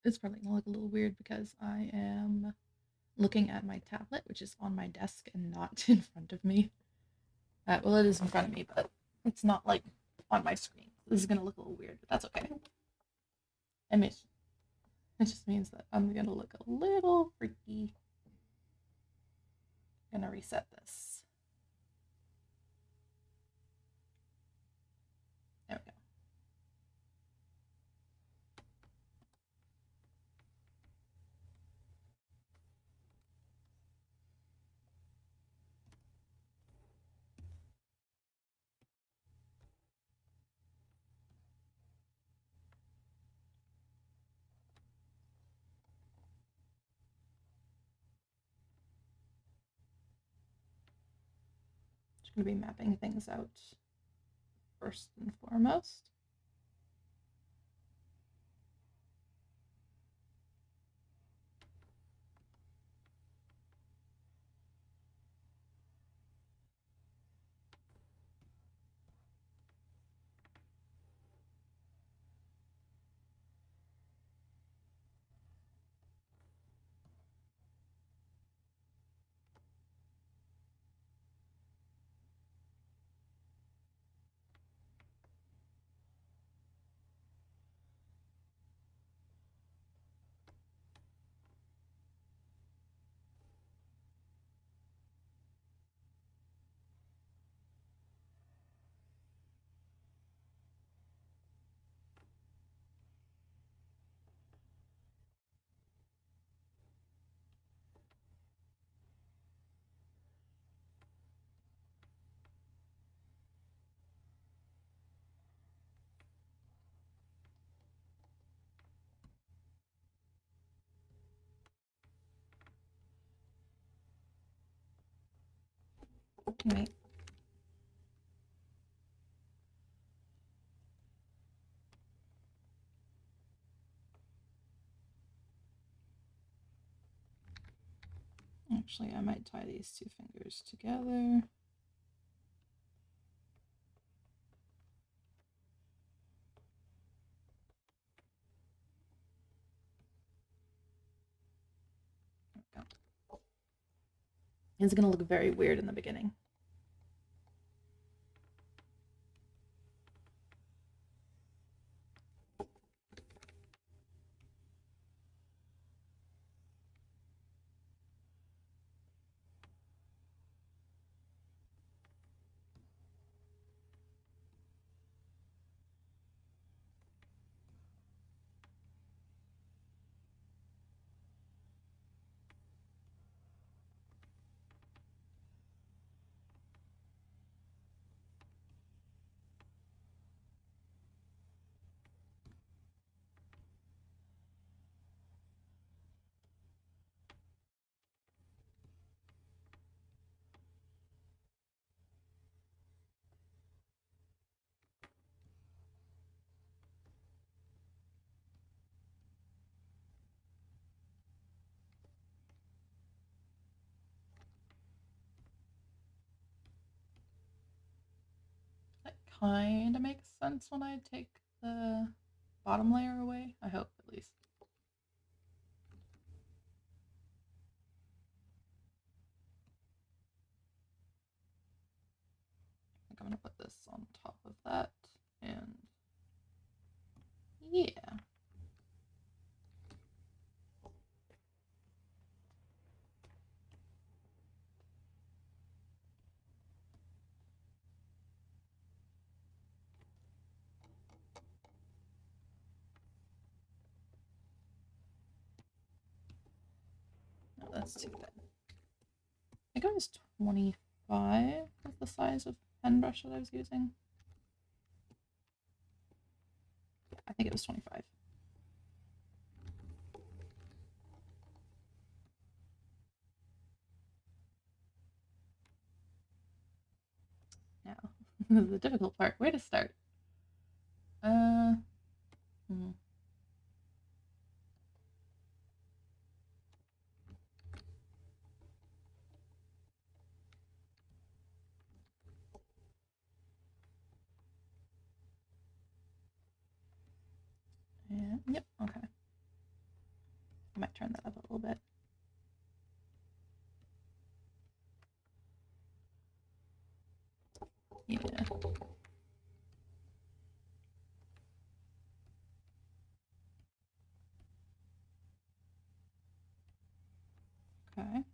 It's probably gonna look a little weird because I am looking at my tablet, which is on my desk and not in front of me. Well, it is in front of me, but it's not like on my screen. This is gonna look a little weird, but that's okay. I mean, it just means that I'm gonna look a little freaky. I'm gonna reset this. There we go. Just gonna be mapping things out first and foremost. Right. Actually, I might tie these two fingers together. There we go. It's gonna look very weird in the beginning. That kind of makes sense when I take the bottom layer away. I hope, at least. I think I'm gonna put this on top of that, and yeah. No, that's too thin. I think it was 25 was the size of pen brush that I was using. I think it was 25. Now, the difficult part. Where to start? Uh, hmm. And, yep, okay. turn that up a little bit. Yeah. Okay.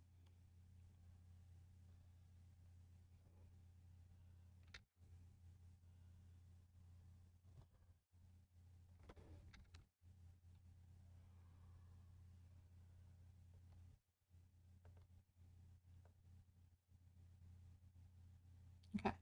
Okay.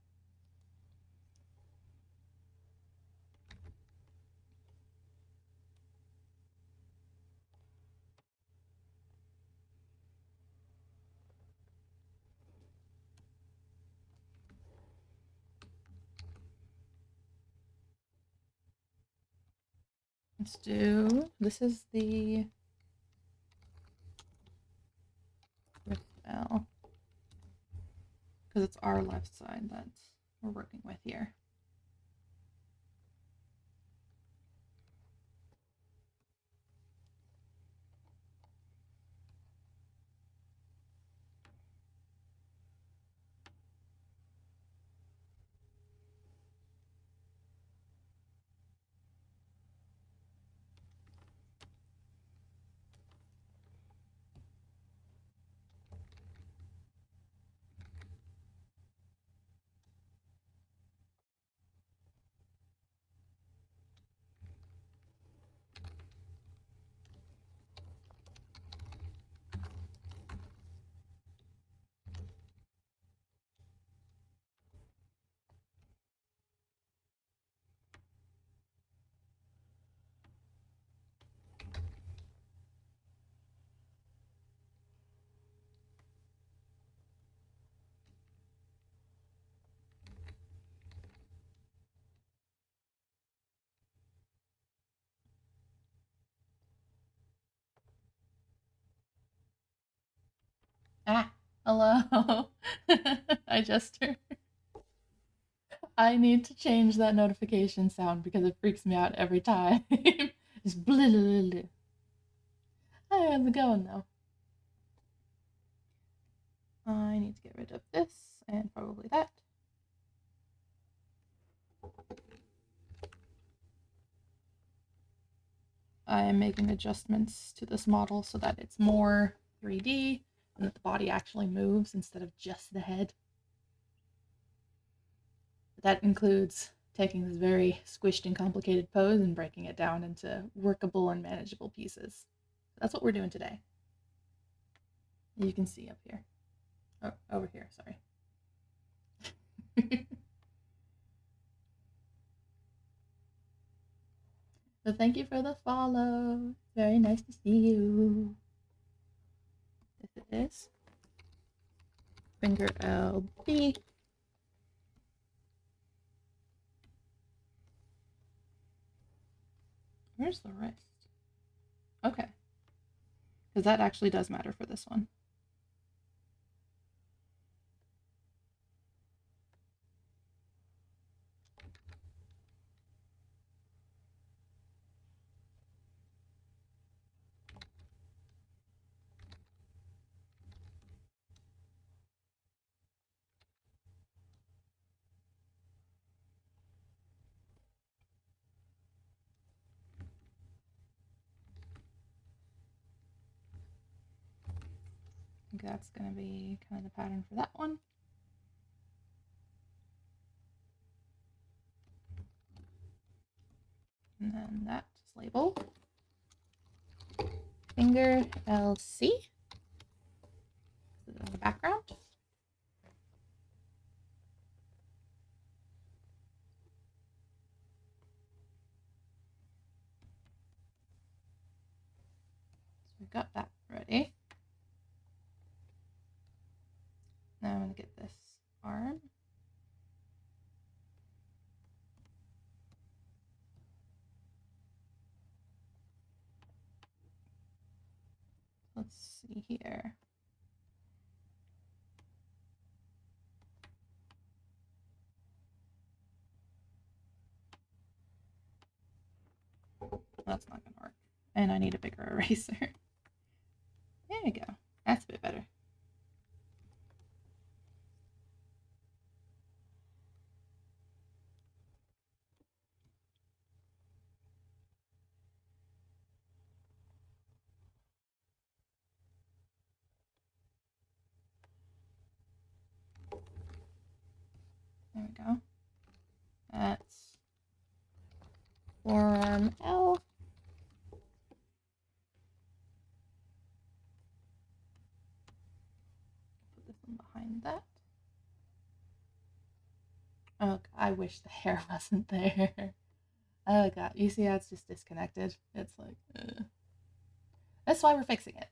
Let's do, this is the rift L, because it's our left side that we're working with here. Ah, hello. I just heard. I need to change that notification sound because it freaks me out every time. Just blah, blah, blah. Hi, how's it going though? I need to get rid of this and probably that. I am making adjustments to this model so that it's more 3D and that the body actually moves instead of just the head. That includes taking this very squished and complicated pose and breaking it down into workable and manageable pieces. That's what we're doing today. You can see up here. Oh, over here, sorry. So thank you for the follow. Very nice to see you. If it is. Finger LB. Where's the wrist? Okay. Because that actually does matter for this one. I think that's going to be kind of the pattern for that one. And then that is labeled finger LC. The background. So we've got that ready. Now I'm going to get this arm. Let's see here. That's not going to work. And I need a bigger eraser. we go. That's a bit better. There we go. That's forearm L. Put this one behind that. Oh, I wish the hair wasn't there. Oh god, you see how it's just disconnected? It's like, that's why we're fixing it.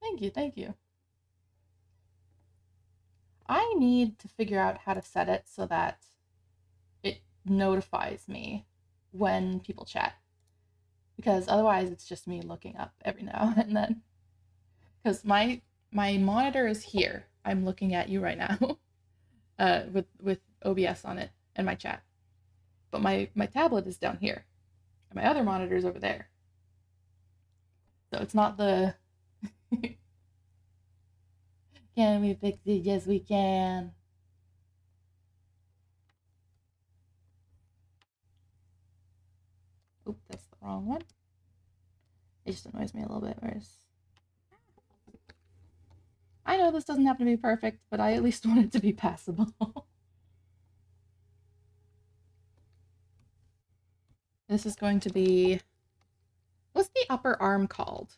Thank you, thank you. I need to figure out how to set it so that it notifies me when people chat. Because otherwise it's just me looking up every now and then. Because my monitor is here. I'm looking at you right now. With OBS on it and my chat. But my tablet is down here. And my other monitor is over there. So it's not the Can we fix it? Yes, we can. Oop, that's the wrong one. It just annoys me a little bit. Whereas I know this doesn't have to be perfect, but I at least want it to be passable. This is going to be... What's the upper arm called?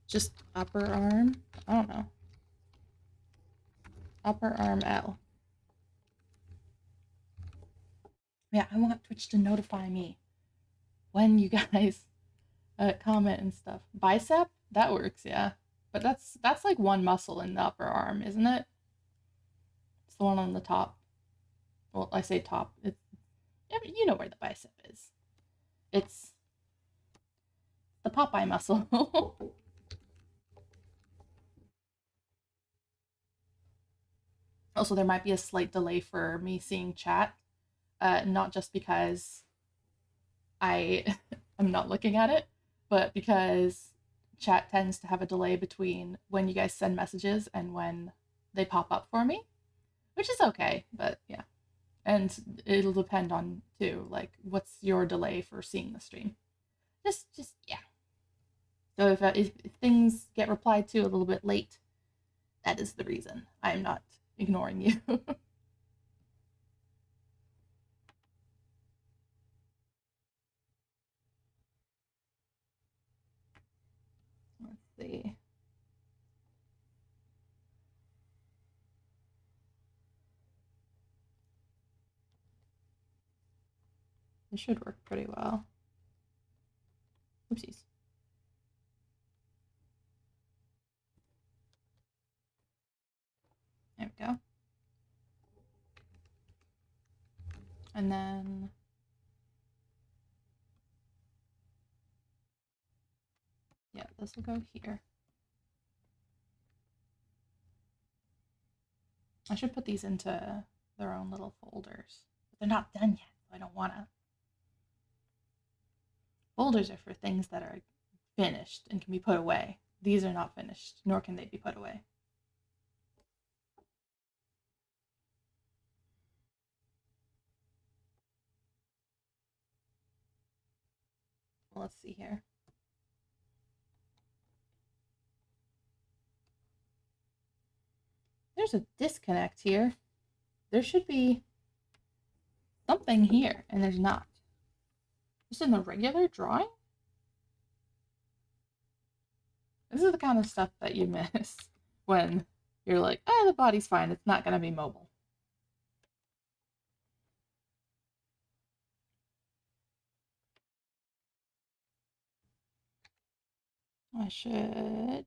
Just upper arm? I don't know. Upper arm L. Yeah, I want Twitch to notify me when you guys comment and stuff. Bicep? That works, yeah. But that's like one muscle in the upper arm, isn't it? It's the one on the top. Well, I say top. It's, you know where the bicep is. It's the Popeye muscle. Also, there might be a slight delay for me seeing chat, not just because I am not looking at it, but because chat tends to have a delay between when you guys send messages and when they pop up for me, which is okay, but yeah. And it'll depend on, too, like, what's your delay for seeing the stream. Just yeah. So if things get replied to a little bit late, that is the reason. I am not ignoring you. Let's see. It should work pretty well. Oopsies. There we go. And then yeah, this will go here. I should put these into their own little folders. But they're not done yet, so I don't want to. Folders are for things that are finished and can be put away. These are not finished, nor can they be put away. Well, let's see here. There's a disconnect here. There should be something here, and there's not. Just in the regular drawing? This is the kind of stuff that you miss when you're like, the body's fine, it's not going to be mobile. I should...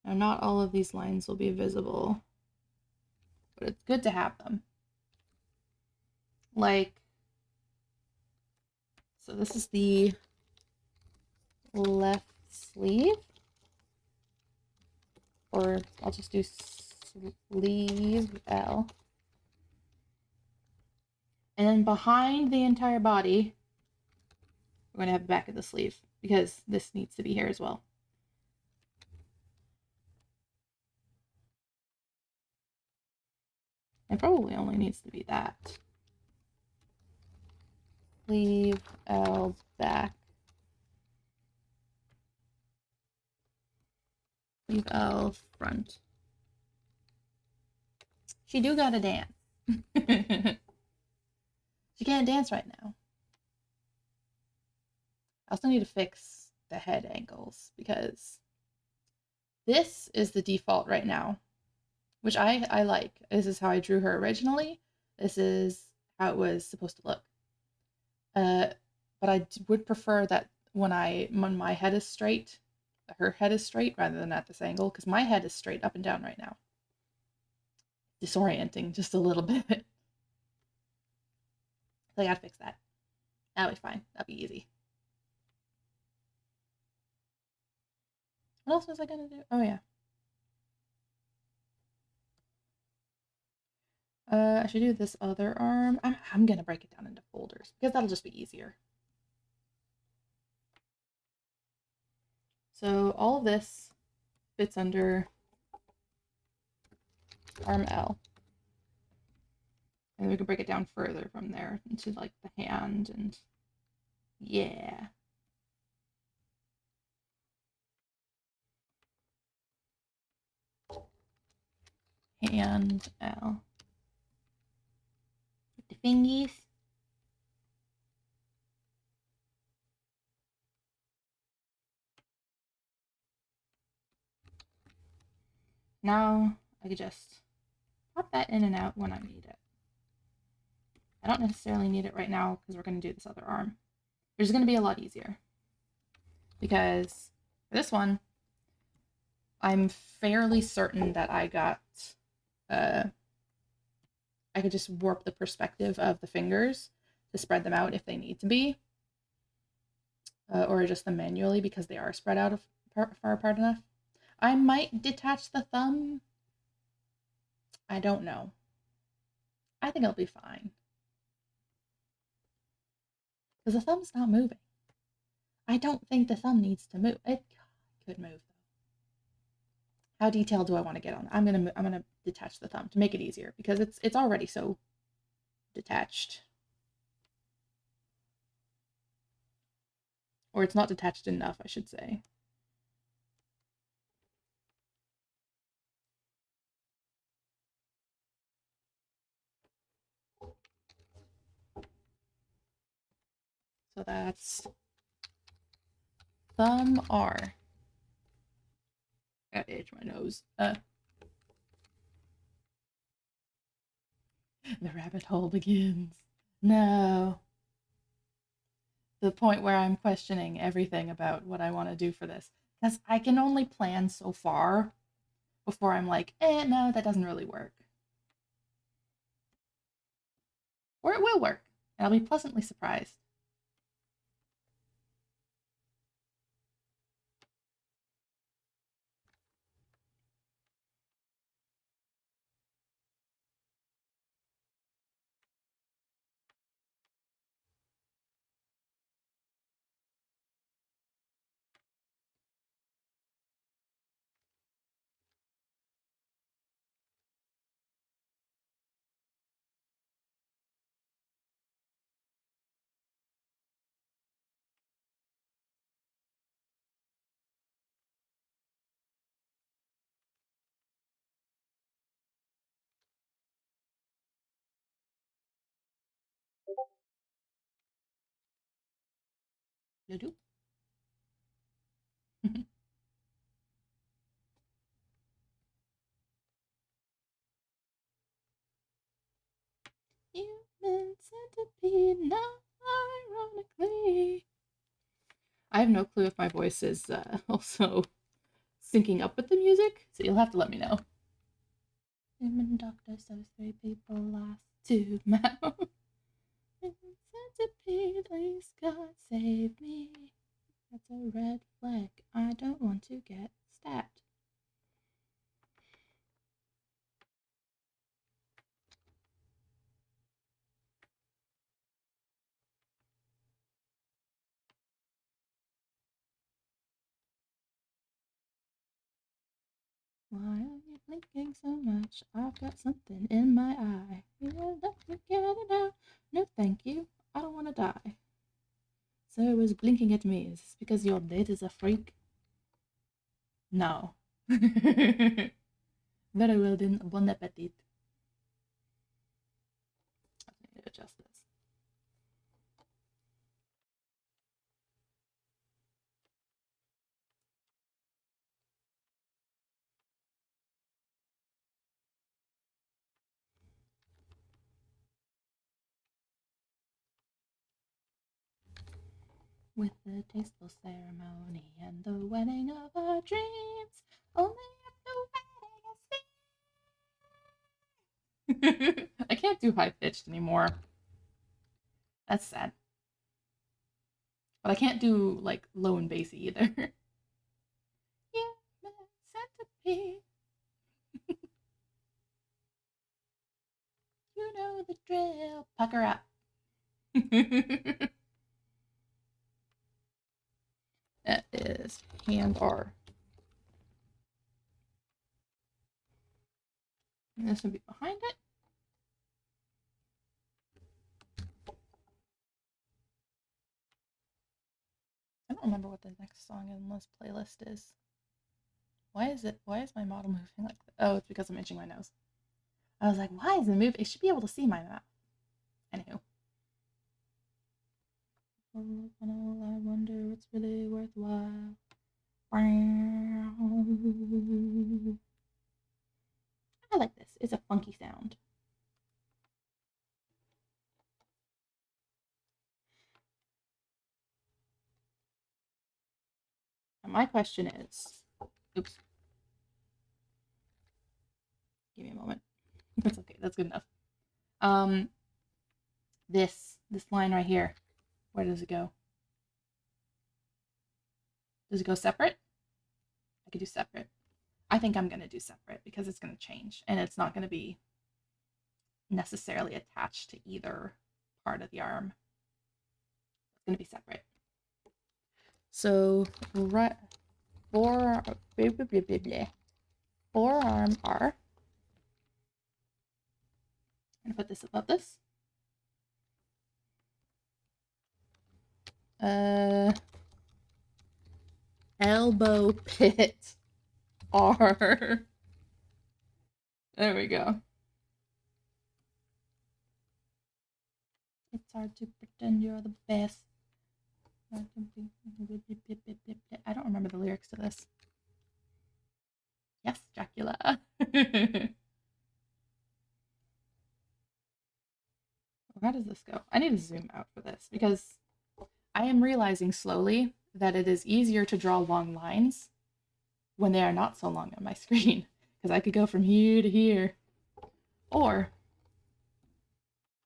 Now, not all of these lines will be visible, but it's good to have them. Like, so this is the left sleeve, or I'll just do sleeve L. And then behind the entire body, we're going to have the back of the sleeve because this needs to be here as well. It probably only needs to be that. Sleeve L back. Sleeve L front. She do gotta dance. She can't dance right now. I also need to fix the head angles because this is the default right now, which I like. This is how I drew her originally. This is how it was supposed to look. But I would prefer that when my head is straight, her head is straight rather than at this angle, because my head is straight up and down right now. Disorienting just a little bit. So I gotta fix that. That'll be fine. That'll be easy. What else was I gonna do? Oh yeah. I should do this other arm. I'm gonna break it down into folders because that'll just be easier. So all of this fits under arm L. And we can break it down further from there into like the hand and yeah. Hand L. The fingies. Now I could just pop that in and out when I need it. I don't necessarily need it right now because we're going to do this other arm, which is going to be a lot easier. Because for this one, I'm fairly certain that I could just warp the perspective of the fingers to spread them out if they need to be, or adjust them manually because they are spread out far apart enough. I might detach the thumb. I don't know. I think it'll be fine. Because the thumb's not moving. I don't think the thumb needs to move. It could move though. How detailed do I want to get on? I'm gonna detach the thumb to make it easier because it's already so detached. Or it's not detached enough, I should say. So that's thumb R. I gotta itch my nose. The rabbit hole begins. No. The point where I'm questioning everything about what I want to do for this. Because I can only plan so far before I'm like, no, that doesn't really work. Or it will work, and I'll be pleasantly surprised. You Human centipede, not ironically. I have no clue if my voice is also syncing up with the music, so you'll have to let me know. Human doctor says 3 people last 2 mouths. Centipede, please God save me. That's a red flag. I Why are you blinking so much? I've got something in my eye. You will let me get it out. No, thank you. I don't want to die. Sir was blinking at me. Is this because your date is a freak? No. Very well then. Bon appetit. I need to adjust this. With the tasteful ceremony and the wedding of our dreams, only if the wedding is I can't do high pitched anymore. That's sad. But I can't do like low and bassy either. Human centipede. You know the drill. Pucker up. That is hand R. And this would be behind it. I don't remember what the next song in this playlist is. Why is my model moving like that? Oh, it's because I'm itching my nose. I was like, why is it moving? It should be able to see my mouth. Anywho. I wonder what's really worthwhile. I like this. It's a funky sound. And my question is, oops. Give me a moment. That's okay. That's good enough. This line right here. Where does it go? Does it go separate? I could do separate. I think I'm going to do separate because it's going to change and it's not going to be necessarily attached to either part of the arm. It's going to be separate. So, right, forearm R. I'm going to put this above this. Elbow pit R. There we go. It's hard to pretend you're the best. I don't remember the lyrics to this. Yes, Dracula. How does this go? I need to zoom out for this because I am realizing slowly that it is easier to draw long lines when they are not so long on my screen because I could go from here to here. Or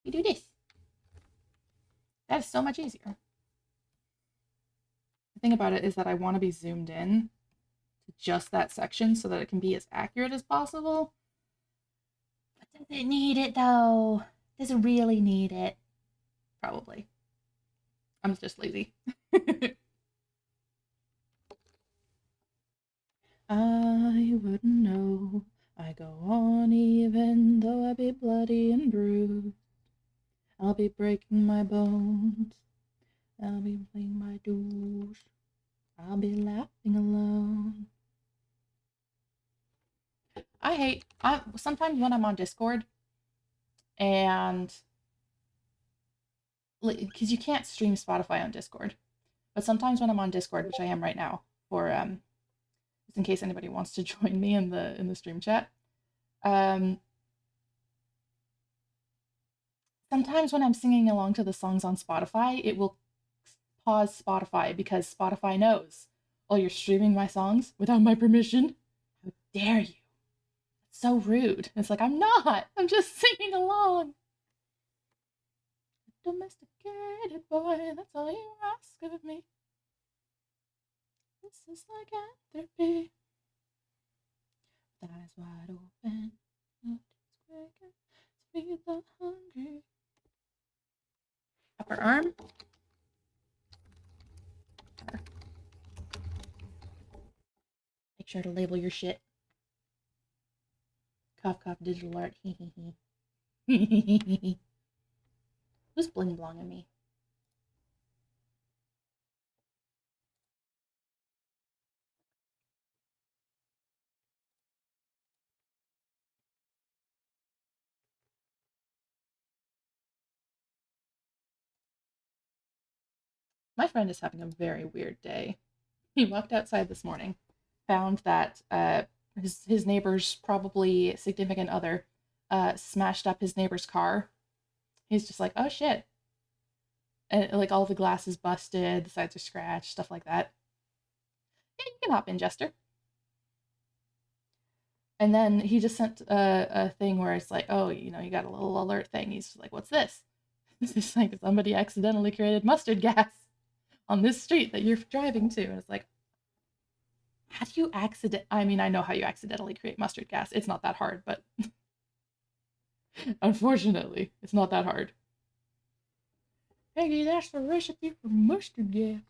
you do this. That is so much easier. The thing about it is that I want to be zoomed in to just that section so that it can be as accurate as possible. But does it need it though? Does it really need it? Probably. I'm just lazy. I wouldn't know. I go on even though I be bloody and bruised. I'll be breaking my bones. I'll be playing my dues. I'll be laughing alone. Sometimes when I'm on Discord and because you can't stream Spotify on Discord, but sometimes when I'm on Discord, which I am right now, for just in case anybody wants to join me in the stream chat, sometimes when I'm singing along to the songs on Spotify, it will pause Spotify because Spotify knows, oh, you're streaming my songs without my permission? How dare you? It's so rude. It's like, I'm not. I'm just singing along. Domesticated boy, that's all you ask of me. This is lycanthropy. Eyes wide open, feed the hungry. Upper arm. Make sure to label your shit. Cough, cough, digital art. Who's bling blonging me? My friend is having a very weird day. He walked outside this morning, found that his neighbor's probably significant other smashed up his neighbor's car. He's just like, oh shit. And like all the glass is busted, the sides are scratched, stuff like that. Yeah, you can hop in, Jester. And then he just sent a thing where it's like, oh, you know, you got a little alert thing. He's just like, what's this? It's like somebody accidentally created mustard gas on this street that you're driving to. And it's like, how do you I mean, I know how you accidentally create mustard gas. It's not that hard, but unfortunately, it's not that hard. Peggy, that's the recipe for mustard gas.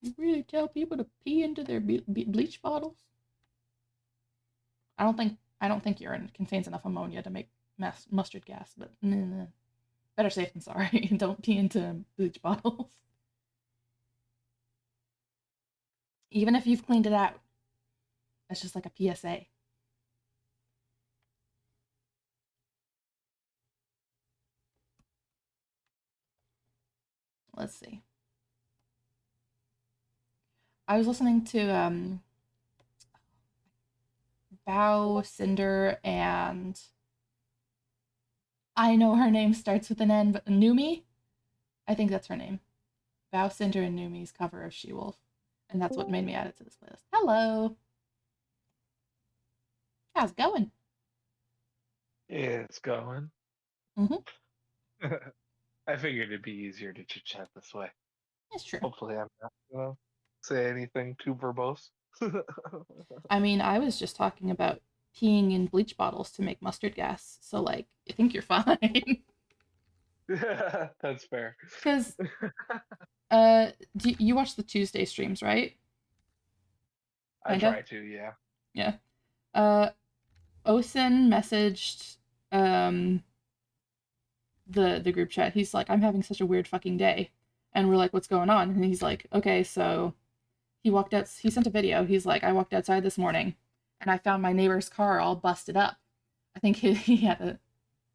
You really tell people to pee into their bleach bottles? I don't think urine contains enough ammonia to make mustard gas, but better safe than sorry. Don't pee into bleach bottles. Even if you've cleaned it out, that's just like a PSA. Let's see. I was listening to Bao, Cinder, and I know her name starts with an N, but Numi? I think that's her name. Bao, Cinder, and Numi's cover of She-Wolf. And that's what made me add it to this playlist. Hello! How's it going? It's going. Mm-hmm. I figured it'd be easier to chit chat this way. It's true. Hopefully, I'm not gonna say anything too verbose. I mean, I was just talking about peeing in bleach bottles to make mustard gas, so, like, I think you're fine. That's fair. Because, you watch the Tuesday streams, right? I Kinda? try to, yeah. Yeah. Uh, Osin messaged, um, the group chat. He's like, I'm having such a weird fucking day. And we're like, what's going on? And he's like, okay, so he sent a video. He's like, I walked outside this morning and I found my neighbor's car all busted up. I think he had a,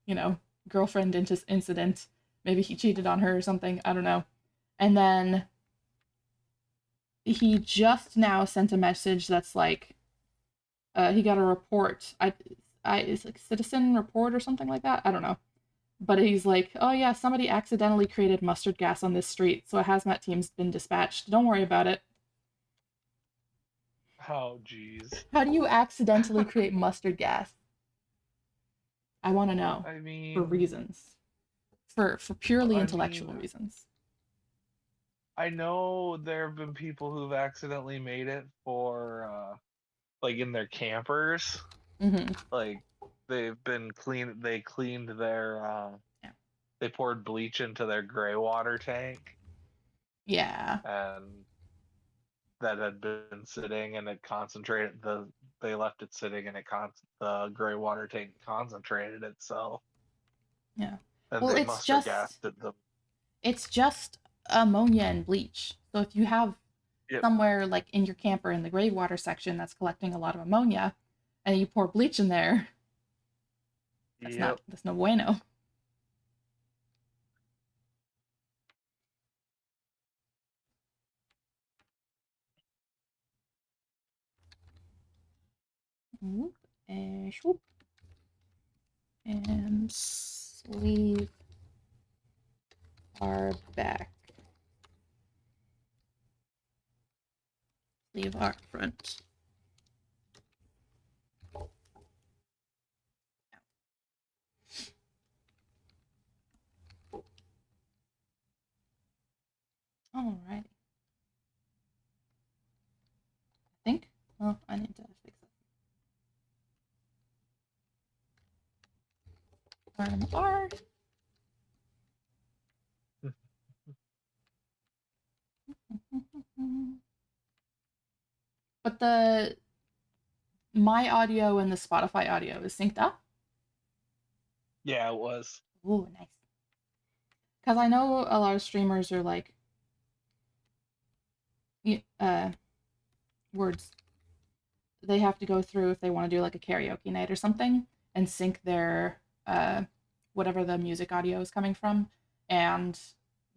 you know, girlfriend incident. Maybe he cheated on her or something. I don't know. And then he just now sent a message that's like, he got a report. It's like citizen report or something like that. I don't know. But he's like, oh yeah, somebody accidentally created mustard gas on this street, so a hazmat team's been dispatched. Don't worry about it. Oh, jeez. How do you accidentally create mustard gas? I want to know. I For mean, reasons. For purely I intellectual mean, reasons. I know there have been people who've accidentally made it for, like in their campers. Mm-hmm. Like they cleaned their, Yeah. they poured bleach into their gray water tank Yeah. and that had been sitting and it concentrated they left it sitting and the gray water tank concentrated itself Yeah. and Well, they mustard gassed it. it's just ammonia and bleach. So if you have Yep, somewhere like in your camper in the gray water section that's collecting a lot of ammonia and you pour bleach in there, yep. that's no bueno. Whoop, and swoop, and sleeve our back, sleeve our front. Alrighty. I think. Oh, I need to fix it. Arm R. But the my audio and the Spotify audio is synced up. Yeah, it was. Ooh, nice. Because I know a lot of streamers are like, uh, words. They have to go through if they want to do like a karaoke night or something and sync their whatever the music audio is coming from and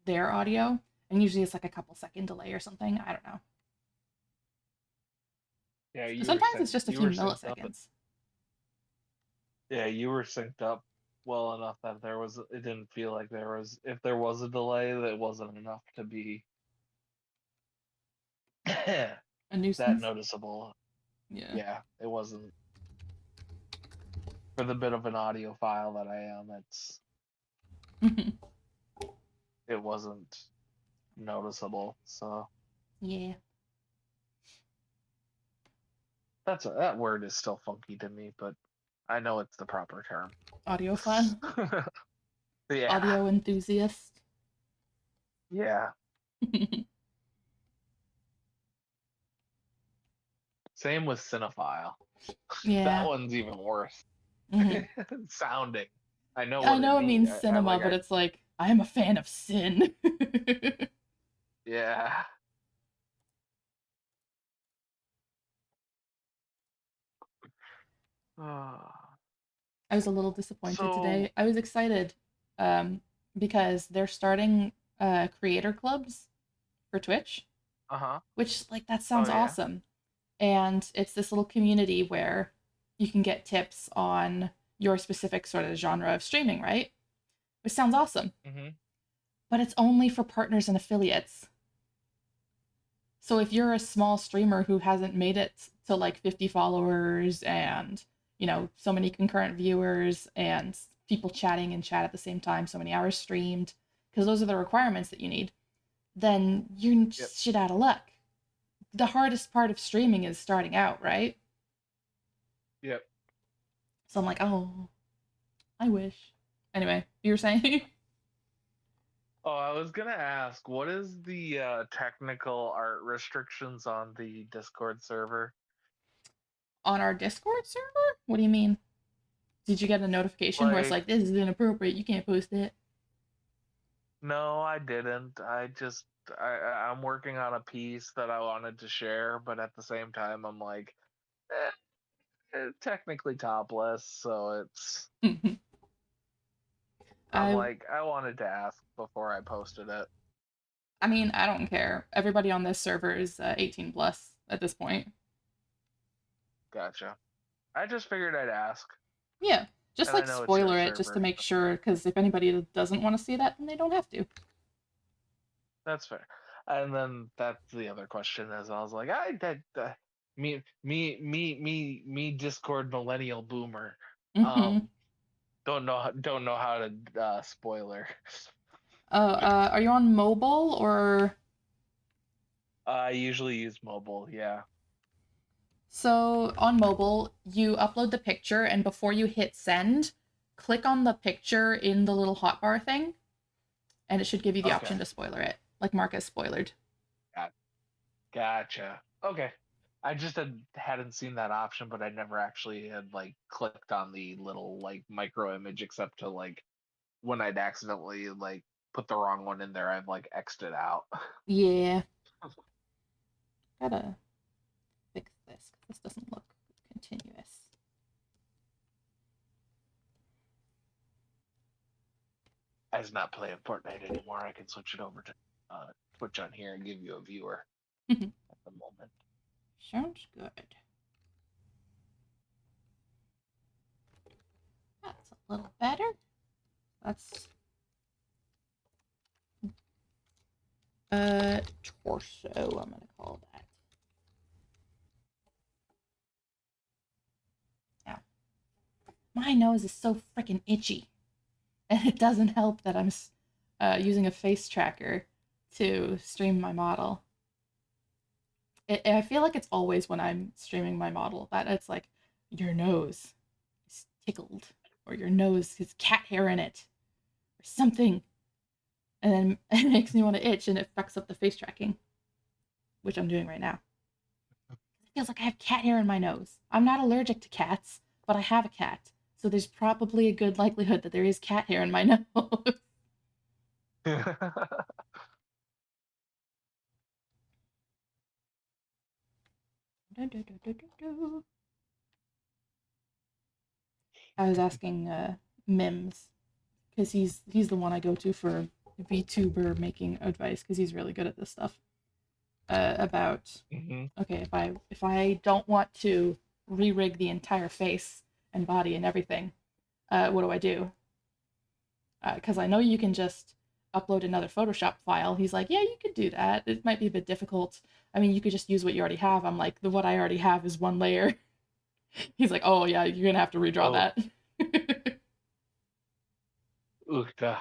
their audio. And usually it's like a couple second delay or something. I don't know. Yeah, Sometimes it's just a you few were synced up. milliseconds. Yeah, you were synced up well enough that it didn't feel like there was, if there was a delay, that wasn't enough to be that A nuisance. noticeable. Yeah. Yeah, it wasn't for the bit of an audiophile that I am. It wasn't noticeable. So Yeah. that word is still funky to me, but I know it's the proper term. Audiophile. Yeah, Audio enthusiast. yeah. Same with cinephile. That Yeah. one's even worse. Hmm. Sounding. I know I what it know it means. means cinema, but it's like, I am a fan of sin. Yeah. I was a little disappointed So, today. I was excited because they're starting creator clubs for Twitch, uh-huh. which, like, that Oh sounds yeah. awesome. And it's this little community where you can get tips on your specific sort of genre of streaming, right? Which sounds awesome. Mm-hmm. But it's only for partners and affiliates. So if you're a small streamer who hasn't made it to like 50 followers and, so many concurrent viewers and people chatting in chat at the same time, so many hours streamed, because those are the requirements that you need, then you're Yep. shit out of luck. The hardest part of streaming is starting out, right? Yep. So I'm like, oh, I wish. Anyway, you were saying Oh, I was gonna ask, what is the technical art restrictions on the Discord server? on our Discord server? What do you mean? Did you get a notification where it's Like, like, this is inappropriate, you can't post it? no, I didn't. I'm working on a piece that I wanted to share, but at the same time, I'm like, technically topless, so I'm I like, I wanted to ask before I posted it. I mean, I don't care. Everybody on this server is 18 plus at this point. Gotcha. I just figured I'd ask, Yeah, just and I like know it's your spoiler it just to server. make sure, because if anybody doesn't want to see that, then they don't have to. That's fair. And then that's the other question is I was like, me Discord millennial boomer. Mm-hmm. Um don't know how to spoiler. Are you on mobile or? I usually use mobile, yeah. So on mobile, you upload the picture, and before you hit send, click on the picture in the little hotbar thing, and it should give you the Okay. option to spoiler it, like mark as spoilered. Got, gotcha. Okay. I just hadn't seen that option, but I never actually had like clicked on the little like micro image except to like when I'd accidentally like put the wrong one in there, I've like X'd it out. Yeah, gotta fix this because this doesn't look continuous. As not playing Fortnite anymore, I can switch it over to Twitch on here and give you a viewer at the moment. Sounds good. That's a little better. That's torso, I'm gonna call that. Now, my nose is so freaking itchy. And it doesn't help that I'm using a face tracker to stream my model. I feel like it's always when I'm streaming my model that it's like, your nose is tickled, or your nose has cat hair in it, or something. And then it makes me want to itch and it fucks up the face tracking, which I'm doing right now. feels like I have cat hair in my nose. I'm not allergic to cats, but I have a cat. So there's probably a good likelihood that there is cat hair in my nose. I was asking Mims because he's the one I go to for VTuber making advice because he's really good at this stuff. About Hmm. okay, if I don't want to re-rig the entire face and body and everything, what do I do? Because I know you can just upload another Photoshop file. He's like, yeah, you could do that. It might be a bit difficult. I mean, you could just use what you already have. I'm like, the what I already have is one layer. He's like, oh yeah, you're gonna have to redraw Oh, that. Ukta.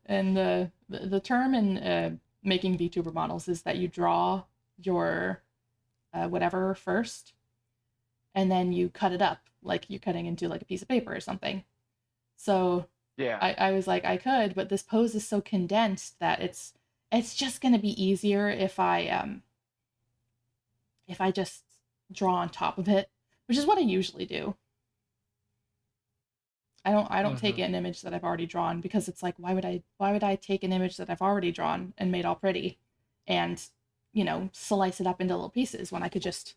And the term in making VTuber models is that you draw your whatever first, and then you cut it up like you're cutting into like a piece of paper or something. So Yeah. I was like, I could, but this pose is so condensed that it's just gonna be easier if I just draw on top of it, which is what I usually do. I don't take Hmm. an image that I've already drawn because it's like why would I take an image that I've already drawn and made all pretty and slice it up into little pieces when I could just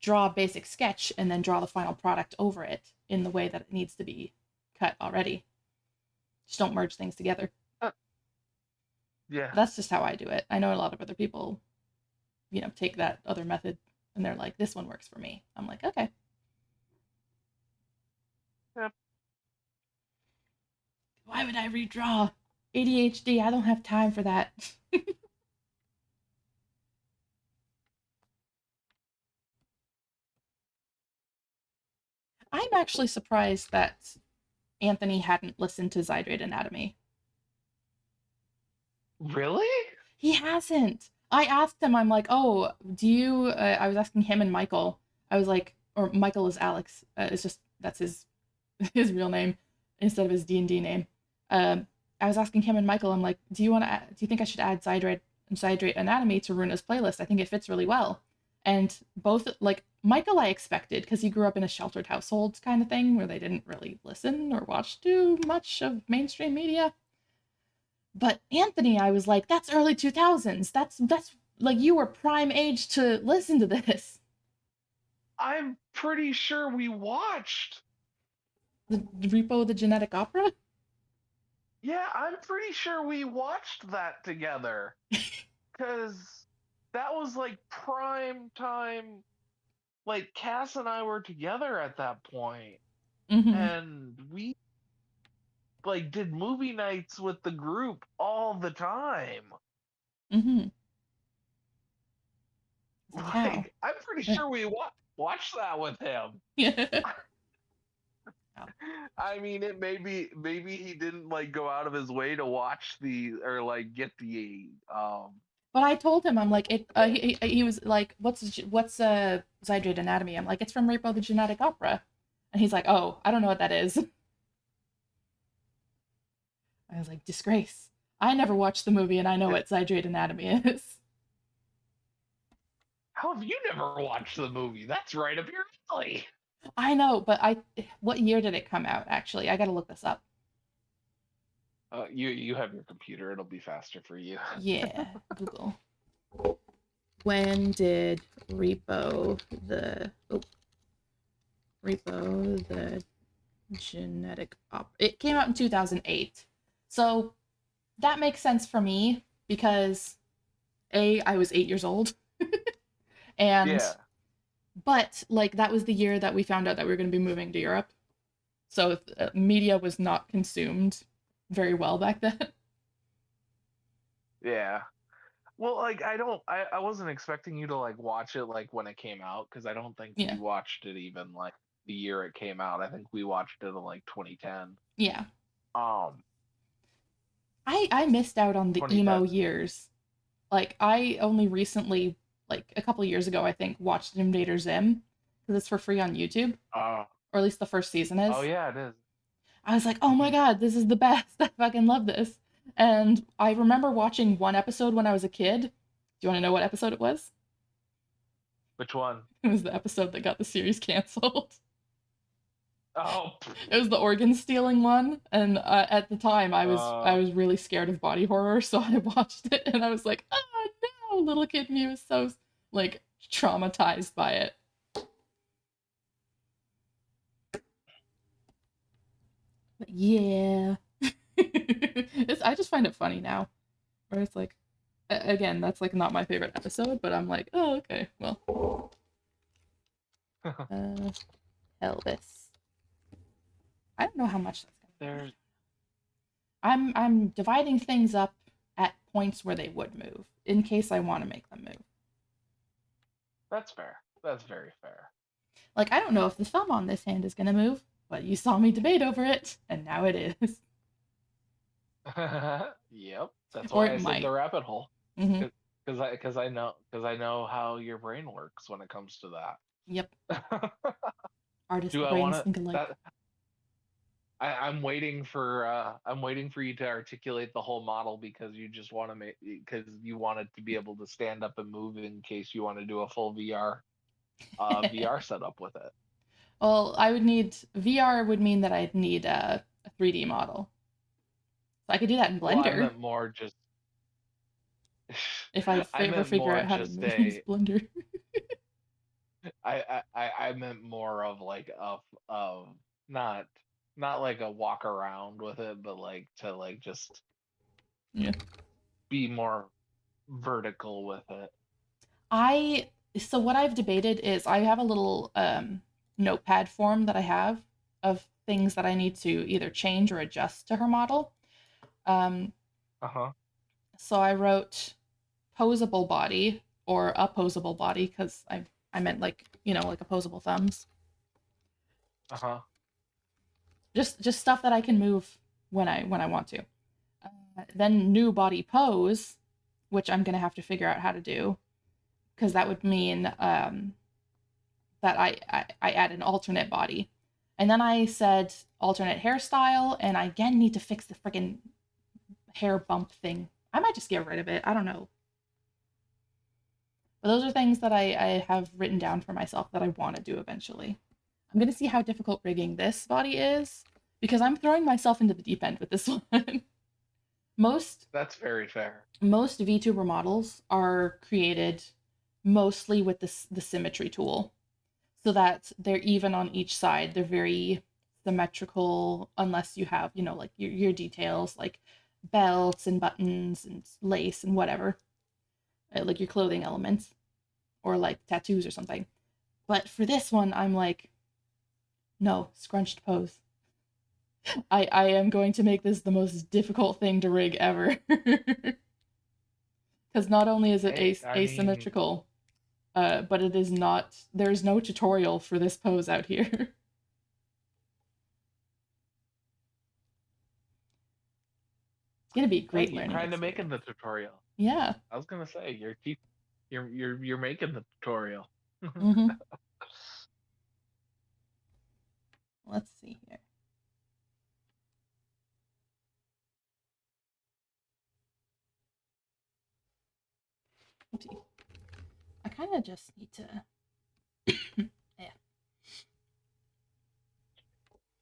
draw a basic sketch and then draw the final product over it in the way that it needs to be cut already. Just don't merge things together. Uh, yeah. But that's just how I do it. I know a lot of other people, take that other method and they're like, this one works for me. I'm like, okay. Yep. Why would I redraw? ADHD, I don't have time for that. I'm actually surprised that Anthony hadn't listened to Zydrate Anatomy. Really? He hasn't. I asked him, I'm like, oh, do you, I was asking him and Michael, I was like, or Michael is Alex, it's just, that's his, his real name instead of his D&D name. Um, I was asking him and Michael, I'm like, do you think I should add Zydrate Anatomy to Runa's playlist? I think it fits really well. And both, like, Michael I expected, because he grew up in a sheltered household kind of thing, where they didn't really listen or watch too much of mainstream media. But Anthony, I was like, that's early 2000s. That's like you were prime age to listen to this. I'm pretty sure we watched. The Repo the Genetic Opera? Yeah, I'm pretty sure we watched that together. Because that was like prime time. Like, Cass and I were together at that point, Mm-hmm. and we like did movie nights with the group all the time. Mm-hmm. It's like how? Like, I'm pretty sure we watched that with him. Yeah. I mean, it maybe he didn't like go out of his way to watch the or like get the But I told him, I'm like, he was like, what's Zydrate Anatomy? I'm like, it's from Repo the Genetic Opera. And he's like, oh, I don't know what that is. I was like, disgrace. I never watched the movie and I know what Zydrate Anatomy is. how have you never watched the movie? That's right up your alley. I know, but what year did it come out, actually? I gotta look this up. You have your computer; it'll be faster for you. Yeah, Google. When did Repo the Genetic Opera? It came out in 2008. So that makes sense for me because I was 8 years old, Yeah, and but like that was the year that we found out that we were going to be moving to Europe. So media was not consumed very well back then. yeah. Well, like I wasn't expecting you to like watch it like when it came out because I don't think Yeah, we watched it even like the year it came out. I think we watched it in like 2010. yeah. Um, I missed out on the 2010. emo years. Like I only recently, like a couple years ago, I think, watched Invader Zim because it's for free on YouTube, Uh, or at least the first season oh is. yeah, it is. I was like, oh my Mhm. god, this is the best. I fucking love this. And I remember watching one episode when I was a kid. Do you want to know what episode it was? Which one? It was the episode that got the series canceled. Oh, It was the organ stealing one, and at the time I uh, was really scared of body horror, so I watched it and I was like, oh no, little kid me was so like traumatized by it. But yeah, I just find it funny now, where it's like, again, that's like not my favorite episode, but I'm like, oh okay, well, uh, Elvis. I don't know how much that's gonna be. there's I'm dividing things up at points where they would move in case I want to make them move. that's fair. That's very fair. Like I don't know if the thumb on this hand is gonna move, but you saw me debate over it, and now it is. Yep, that's Or why it I said the might. rabbit hole. Mm-hmm. Because I know how your brain works when it comes to Yep. that. Artists' Do I want brains to think alike. that I'm waiting for you to articulate the whole model because you just want to make because you want it to be able to stand up and move in case you want to do a full VR setup with it. Well, I would need VR would mean that I'd need a 3D model. So I could do that in Well, I Blender meant more just if I I ever meant figure more out how to just use a Blender. I meant more of like of not not like a walk around with it, but like to like just Yeah. be more vertical with it. I so what I've debated is I have a little notepad form that I have of things that I need to either change or adjust to her model. Um, Uh-huh. so I wrote posable body or opposable body because I meant like like opposable thumbs. Uh-huh. Just stuff that I can move when I want to. Then new body pose, which I'm gonna have to figure out how to do because that would mean that I add an alternate body. And then I said alternate hairstyle, and I again need to fix the freaking hair bump thing. I might just get rid of it. I don't know. But those are things that I have written down for myself that I want to do eventually. I'm going to see how difficult rigging this body is because I'm throwing myself into the deep end with this one. most That's very fair. most VTuber models are created mostly with the symmetry tool so that they're even on each side. They're very symmetrical unless you have, like your details like belts and buttons and lace and whatever, like your clothing elements or like tattoos or something. But for this one, I'm like, no, scrunched pose. I am going to make this the most difficult thing to rig ever. Because not only is it Hey, I mean, asymmetrical, but it is not. There's no tutorial for this pose out here. It's gonna be a hey, great you're learning kind of making the experience. tutorial. Yeah. I was gonna say you're making the tutorial. Mm-hmm. Let's see here. Oopsie. I kind of just need to. Yeah.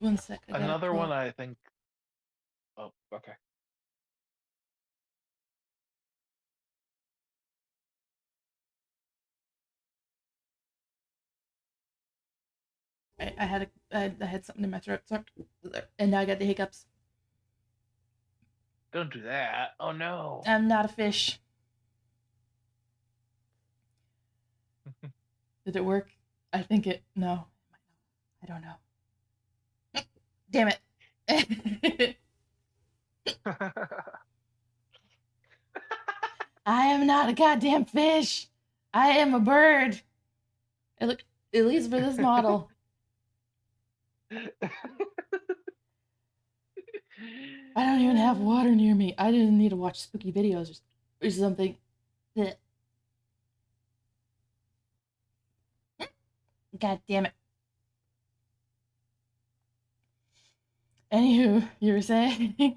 One sec. I gotta Another pull one up. I think. Oh, okay. I had something in my throat, sorry. And now I got the hiccups. Don't do that. Oh no. I'm not a fish. Did it work? I think it. No, I don't know. Damn it. I am not a goddamn fish. I am a bird. Look, at least for this model. I don't even have water near me. I didn't need to watch spooky videos or something. God damn it. Anywho, you were saying?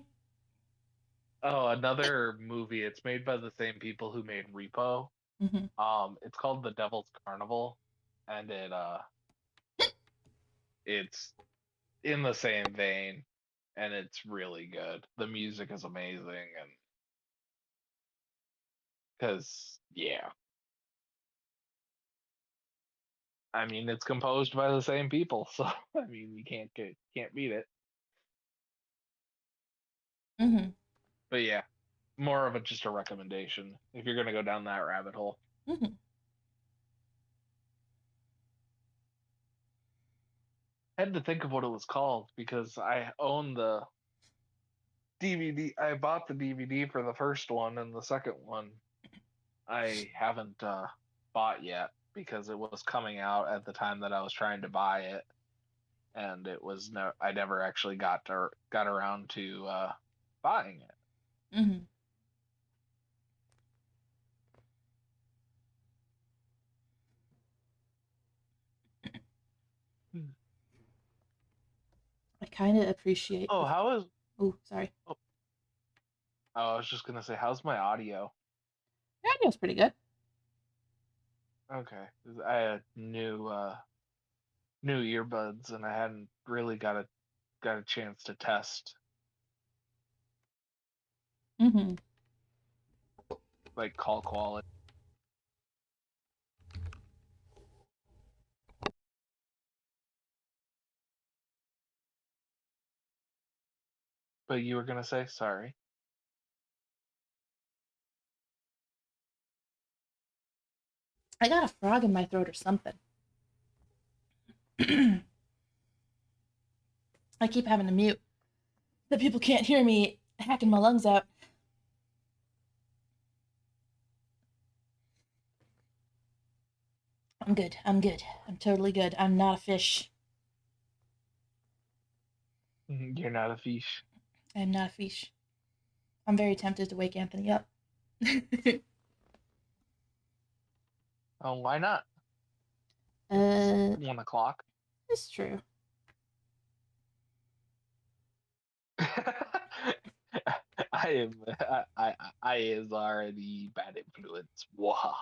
Oh, another movie. It's made by the same people who made Repo. It's called The Devil's Carnival, and it's in the same vein, and it's really good. The music is amazing, and because I mean it's composed by the same people, so I mean you can't beat it. Mm-hmm. But yeah, more of just a recommendation if you're gonna go down that rabbit hole. Mm-hmm. I had to think of what it was called because I own the DVD. I bought the DVD for the first one, and the second one I haven't bought yet because it was coming out at the time that I was trying to buy it, and it was no. I never actually got around to buying it. Mm-hmm. Hmm. I kind of appreciate Oh, the. how is? Oh, sorry. Oh, I was just gonna say, how's my audio? Yeah, it was pretty good. Okay, 'cause I had new earbuds, and I hadn't really got a chance to test Mm-hmm. like call quality. But you were gonna say sorry. I got a frog in my throat or something. I keep having to mute so people can't hear me hacking my lungs out. I'm good. I'm good. I'm totally good. I'm not a fish. You're not a fish. I'm not a fish. I'm very tempted to wake Anthony up. Oh, why not? uh, 1 o'clock. it's true. I am. I is already bad influence. Wow.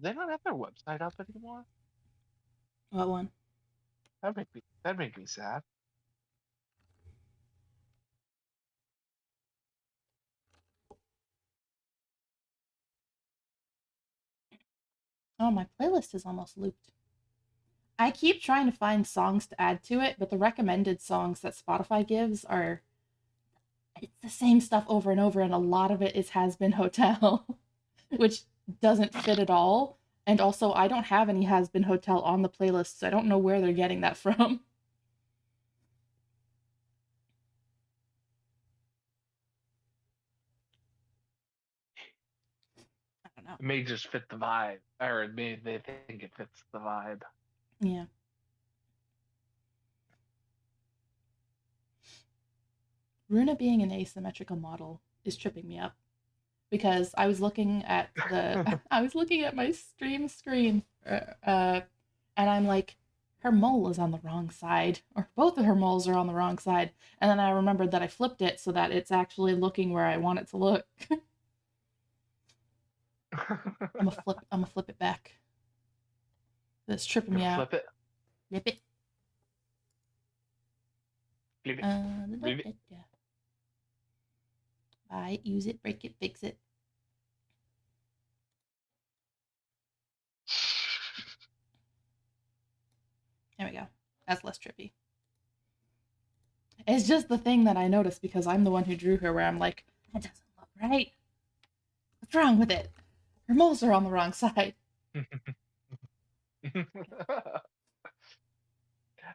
They don't have their website up anymore. What one? That make me sad. Oh, my playlist is almost looped. I keep trying to find songs to add to it, but the recommended songs that Spotify gives are it's the same stuff over and over, and a lot of it is Has Been Hotel, which doesn't fit at all. And also, I don't have any Has Been Hotel on the playlist, so I don't know where they're getting that from. I don't know. It may just fit the vibe, or it may they think it fits the vibe. Yeah. Runa being an asymmetrical model is tripping me up because I was looking at the I was looking at my stream screen, and I'm like, her mole is on the wrong side, or both of her moles are on the wrong side, and then I remembered that I flipped it so that it's actually looking where I want it to look. I'm gonna flip it back. That's tripping me Gonna out. flip it, Flip it. flip it, Da, da, flip it. da, da. Buy it, use it, break it, fix it. There we go. That's less trippy. It's just the thing that I noticed because I'm the one who drew her, where I'm like, that doesn't look right. What's wrong with it? Her moles are on the wrong side.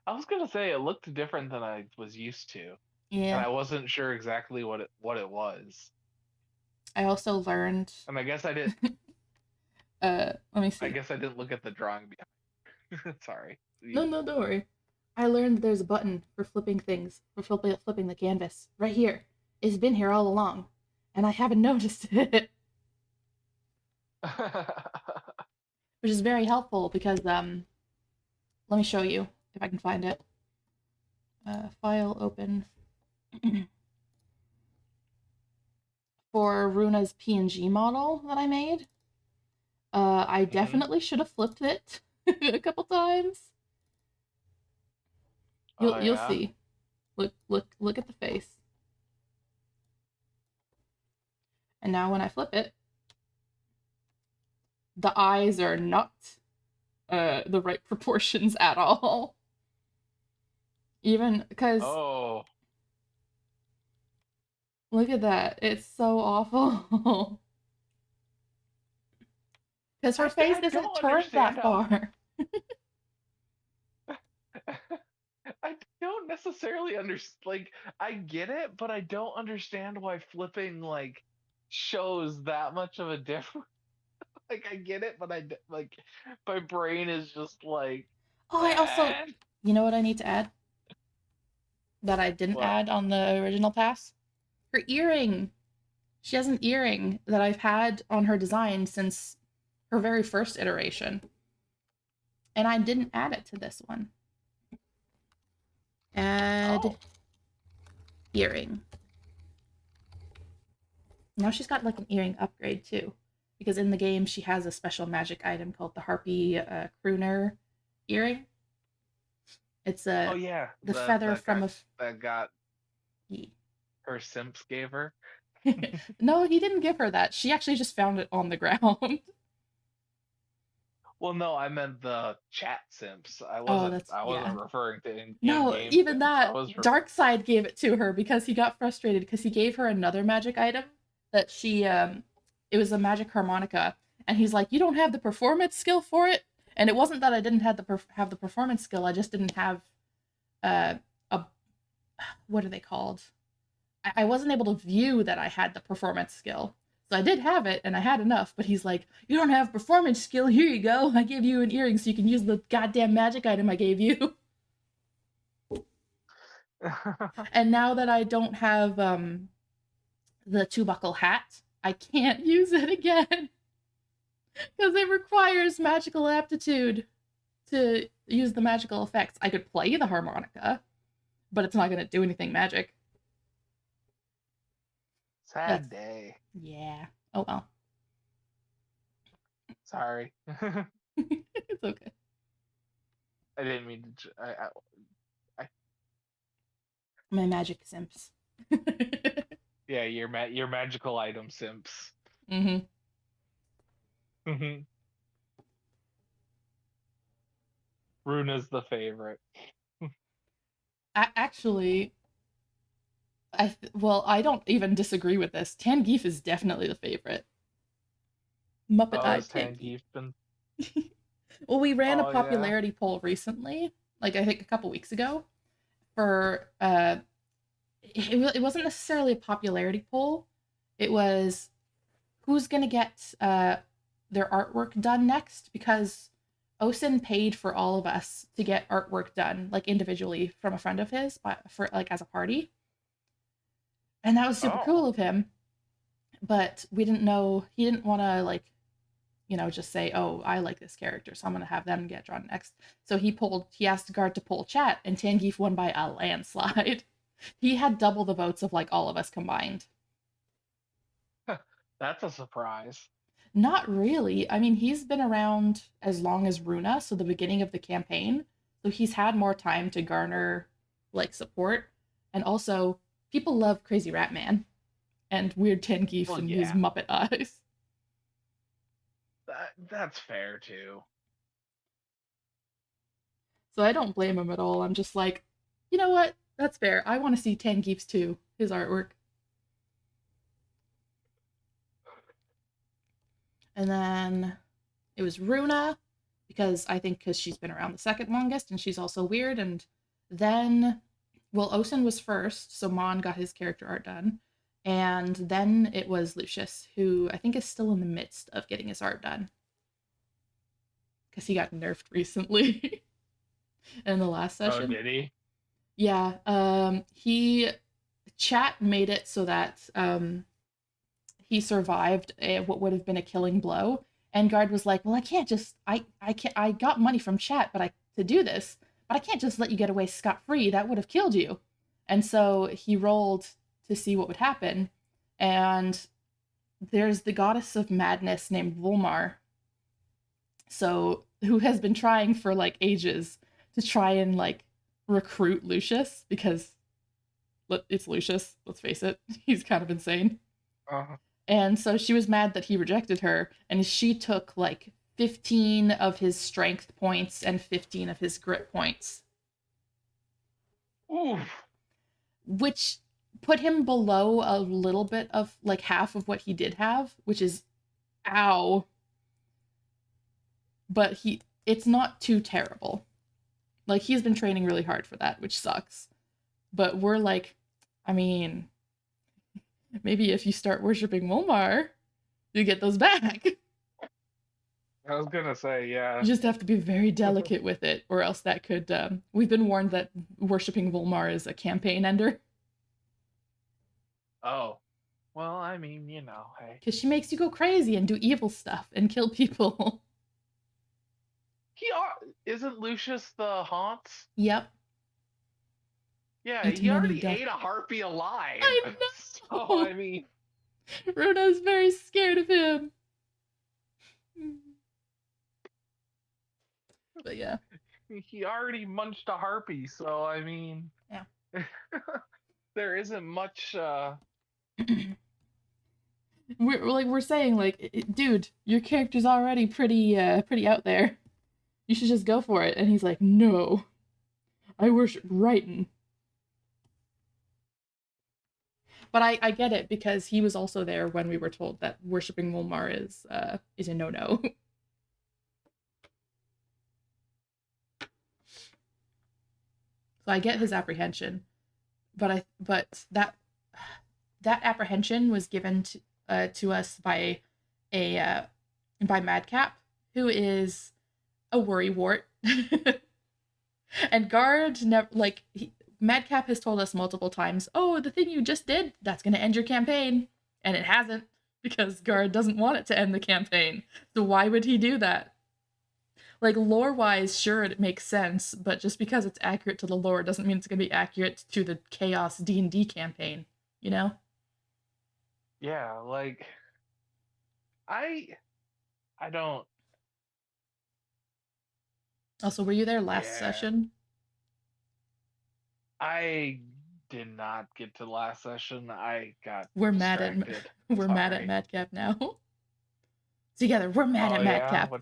I was gonna say it looked different than I was used to, and Yeah. I wasn't sure exactly what it was. I also learned. And I guess I did. Let me I see. guess I didn't look at the drawing behind. Sorry. No, no, don't worry. I learned there's a button for flipping things, for flipping the canvas. Right here. It's been here all along, and I haven't noticed it, which is very helpful because let me show you if I can find it. File open for Runa's PNG model that I made. I Hmm. definitely should have flipped it a couple times. Oh You'll yeah. see. Look at the face. And now when I flip it, the eyes are not the right proportions at all. Even because Oh, look at that. It's so awful. Because her face I isn't don't turned understand that how. far. I don't necessarily understand. Like, I get it, but I don't understand why flipping like shows that much of a difference. Like, I get it, but like my brain is just like, Oh, I also, eh. you know what I need to add that I didn't What? add on the original pass? Her earring. She has an earring that I've had on her design since her very first iteration, and I didn't add it to this one. Add Oh, earring. Now she's got like an earring upgrade too, because in the game she has a special magic item called the Harpy crooner earring. It's oh a yeah, the the feather from a. that got her simps gave her. No, he didn't give her that. She actually just found it on the ground. Well, no, I meant the chat simps. Oh, that's I wasn't yeah. referring to in No, game even simps. I that was Darkseid gave it to her because he got frustrated because he gave her another magic item that she it was a magic harmonica and he's like, "You don't have the performance skill for it." And it wasn't that I didn't have the performance skill, I just didn't have uh a what are they called? I wasn't able to view that I had the performance skill. So I did have it and I had enough, but he's like, "You don't have performance skill. Here you go. I gave you an earring so you can use the goddamn magic item I gave you." And now that I don't have the two buckle hat, I can't use it again because it requires magical aptitude to use the magical effects. I could play the harmonica, but it's not going to do anything magic. That's Sad day. yeah. Oh well, Sorry. it's okay. I didn't mean to. I My magic simps. yeah, your magical item simps. Mm-hmm. Runa's the favorite. Actually, I don't even disagree with this. Tangeef is definitely the favorite. Muppet Oh, Eye is Tangeef. Tangeef been? Well, we ran a Oh yeah. popularity poll recently, like I think a couple weeks ago, for it wasn't necessarily a popularity poll. It was who's gonna get their artwork done next because Osin paid for all of us to get artwork done like individually from a friend of his for like as a party, and that was super Oh. cool of him. But we didn't know he didn't want to like just say, "Oh, I like this character, so I'm gonna have them get drawn next." So he asked Guard to pull chat, and Tangeef won by a landslide. He had double the votes of like all of us combined. That's a surprise. Not really. I mean, he's been around as long as Runa, so the beginning of the campaign. So he's had more time to garner like support. And also, people love Crazy Rat Man and Weird Tangeef Well, and his yeah. Muppet eyes. That's fair too. So I don't blame him at all. I'm just like, you know what? That's fair. I want to see Tangeef's too, his artwork. And then it was Runa, because I think because she's been around the second longest and she's also weird. And then, well, Osen was first, so Mon got his character art done. And then it was Lucius, who I think is still in the midst of getting his art done because he got nerfed recently in the last Oh, session. did he? Yeah, he chat made it so that he survived what would have been a killing blow. And Guard was like, "Well, I can't just I can't I got money from chat, but I to do this, but I can't just let you get away scot free. That would have killed you." And so he rolled to see what would happen, and there's the goddess of madness named Volmar, So who has been trying for like ages to try and like recruit Lucius because it's Lucius, let's face it. He's kind of insane. Uh, And so she was mad that he rejected her, and she took like 15 of his strength points and 15 of his grit points, oof. which put him below a little bit of like half of what he did have, which is ow. But it's not too terrible. Like he's been training really hard for that, which sucks. But we're like, I mean, maybe if you start worshiping Wolmar, you get those back. I was gonna say, You yeah. just have to be very delicate with it, or else that could. We've been warned that worshiping Volmar is a campaign ender Oh, well, I mean, hey. because she makes you go crazy and do evil stuff and kill people. Isn't Lucius the Haunts? Yep, Yeah, eat he many already death. ate a harpy alive. I So know. I mean, Runa's very scared of him. But yeah, he already munched a harpy. So I mean, yeah. there isn't much. We're saying like, dude, your character's already pretty out there. You should just go for it. And he's like, no, I worship Righton. But I get it because he was also there when we were told that worshiping Mulmar is a no no. So I get his apprehension, but that apprehension was given to us a by Madcap, who is a worrywart. And Guard never Madcap has told us multiple times, "Oh, the thing you just did, that's going to end your campaign." And it hasn't because Guard doesn't want it to end the campaign. So why would he do that? Like lore-wise, sure it makes sense, but just because it's accurate to the lore doesn't mean it's going to be accurate to the Chaos D&D campaign, you know? Yeah, like I I don't. Also, were you there last Yeah, session? I did not get to last session. I got We're mad at distracted. we're mad at Sorry. Madcap now. Together, we're mad Oh at yeah. Madcap.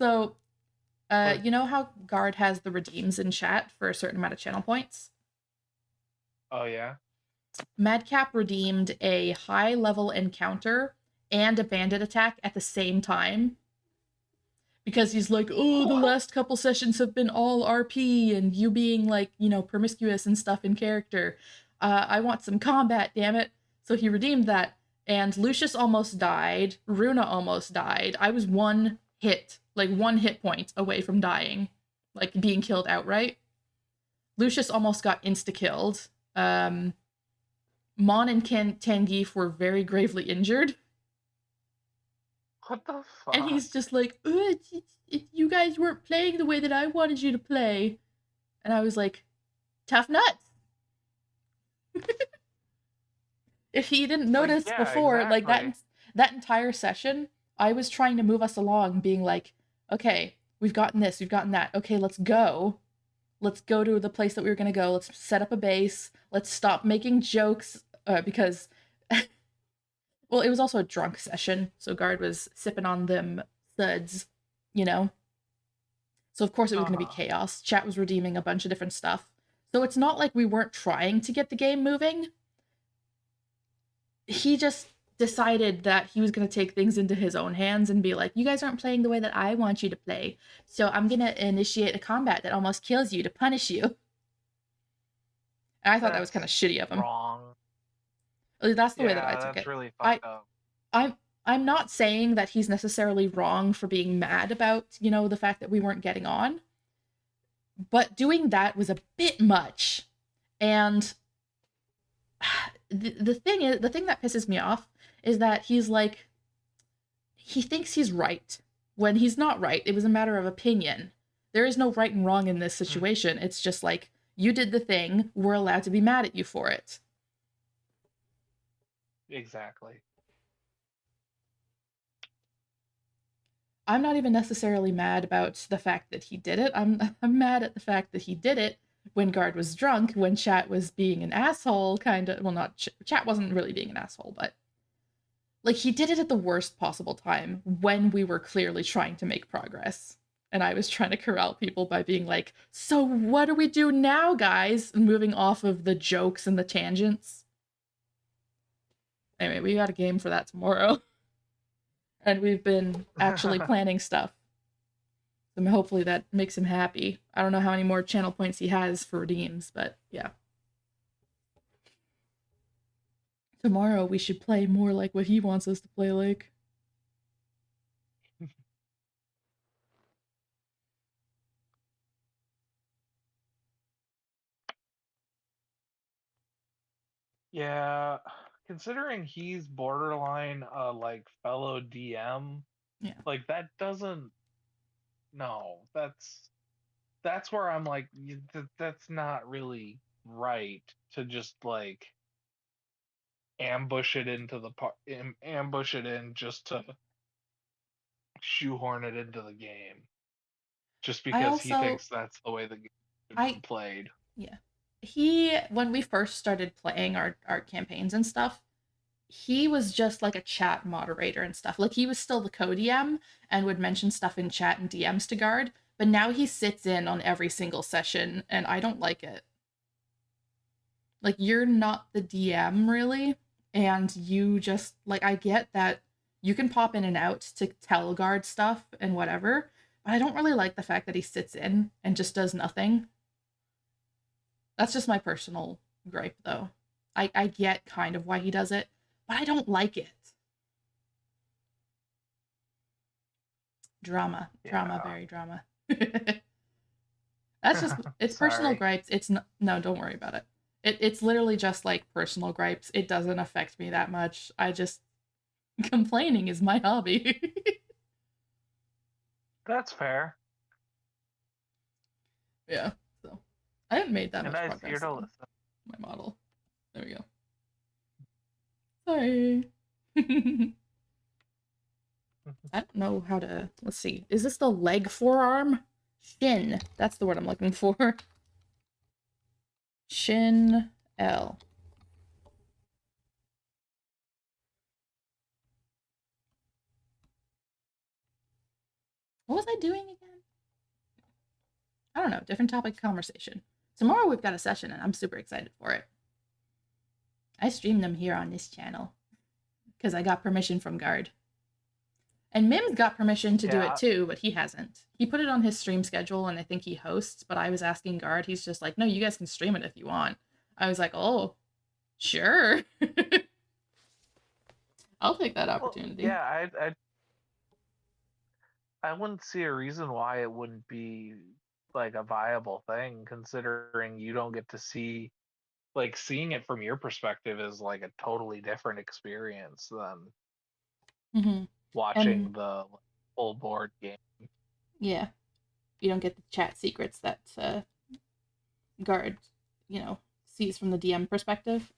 So, What? you know how Guard has the redeems in chat for a certain amount of channel points? Oh yeah. Madcap redeemed a high level encounter and a bandit attack at the same time because he's like, oh, the What? last couple sessions have been all RP and you being like, promiscuous and stuff in character. I want some combat, damn it. So he redeemed that. And Lucius almost died. Runa almost died. I was one hit point away from dying, like being killed outright. Lucius almost got insta killed. Mon and Tangeef were very gravely injured. What the And fuck? he's just like, you guys weren't playing the way that I wanted you to play. And I was like, tough nuts. If he didn't Like notice yeah, before, like exactly. that entire session, I was trying to move us along, being like, okay, we've gotten this, we've gotten that. Okay, let's go. Let's go to the place that we were gonna go. Let's set up a base. Let's stop making jokes because well, it was also a drunk session, so Guard was sipping on them suds, you know. So of course it was going to be Uh-huh. chaos. Chat was redeeming a bunch of different stuff. So it's not like we weren't trying to get the game moving. He just decided that he was going to take things into his own hands and be like, you guys aren't playing the way that I want you to play. So I'm going to initiate a combat that almost kills you to punish you. And I thought that was kind of That's shitty of him. wrong. At least that's the way that I Yeah, took that's it. really I fucked up. I'm I'm not saying that he's necessarily wrong for being mad about, the fact that we weren't getting on, but doing that was a bit much. And the thing that pisses me off is that he's like he thinks he's right when he's not right. It was a matter of opinion. There is no right and wrong in this Mm, situation. It's just like you did the thing, we're allowed to be mad at you for it. exactly. I'm not even necessarily mad about the fact that he did it. I'm mad at the fact that he did it when Guard was drunk, when chat was being an asshole, kind of. Well, not chat wasn't really being an asshole, but like he did it at the worst possible time when we were clearly trying to make progress. And I was trying to corral people by being like, "So what do we do now, guys?" And moving off of the jokes and the tangents. Anyway, we got a game for that tomorrow. And we've been actually planning stuff. So hopefully that makes him happy. I don't know how many more channel points he has for redeems, but yeah. Tomorrow we should play more like what he wants us to play like. Yeah, considering he's borderline like fellow DM, Yeah. like that doesn't no, that's where I'm like that's not really right to just like ambush it into the ambush it in just to shoehorn it into the game just I because he also thinks that's the way the game should be I played. yeah. He when we first started playing our campaigns and stuff, he was just like a chat moderator and stuff. Like he was still the co-DM and would mention stuff in chat and DMs to Guard, but now he sits in on every single session and I don't like it. Like you're not the DM really, and you just like I get that you can pop in and out to tell Guard stuff and whatever, but I don't really like the fact that he sits in and just does nothing. That's just my personal gripe though. I get kind of why he does it, but I don't like it. Drama, drama, Yeah. very drama. That's just it's personal Sorry. gripes. It's no, don't worry about it. It's literally just like personal gripes. It doesn't affect me that much. I just complaining is my hobby. That's fair. Yeah. So I haven't made that And much I here progress to on listen. my model. There we go. Sorry. I don't know how to. Let's see. Is this the leg forearm? Shin. That's the word I'm looking for. Shin L. What was I doing again? I don't know. Different topic conversation. Tomorrow we've got a session and I'm super excited for it. I stream them here on this channel because I got permission from Guard. And Mim's got permission to do it Yeah, too, but he hasn't. He put it on his stream schedule and I think he hosts, but I was asking Guard. He's just like, no, you guys can stream it if you want. I was like, oh, sure. I'll take that well, opportunity. yeah, I wouldn't see a reason why it wouldn't be like a viable thing, considering you don't get to see like seeing it from your perspective is like a totally different experience than Mm-hmm. And watching the full board game. yeah, you don't get the chat secrets that Guard, sees from the DM perspective.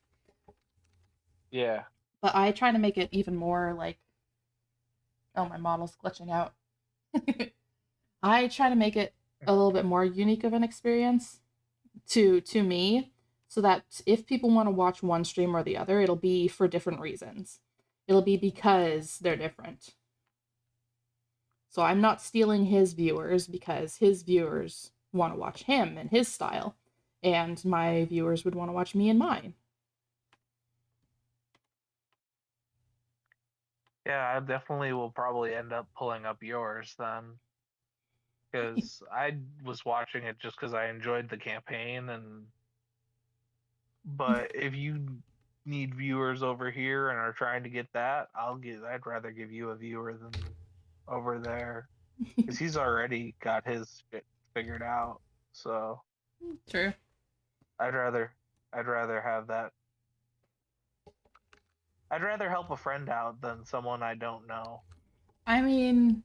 Yeah. But I try to make it even more like, oh, my model's glitching out. I try to make it a little bit more unique of an experience to me so that if people want to watch one stream or the other, it'll be for different reasons. It'll be because they're different. So I'm not stealing his viewers because his viewers want to watch him and his style, and my viewers would want to watch me and mine. Yeah, I definitely will probably end up pulling up yours then, because I was watching it just because I enjoyed the campaign, and but if you need viewers over here and are trying to get that, I'd rather give you a viewer than over there, because he's already got his shit figured out. So True. I'd rather I'd rather have that. I'd rather help a friend out than someone I don't know. I mean,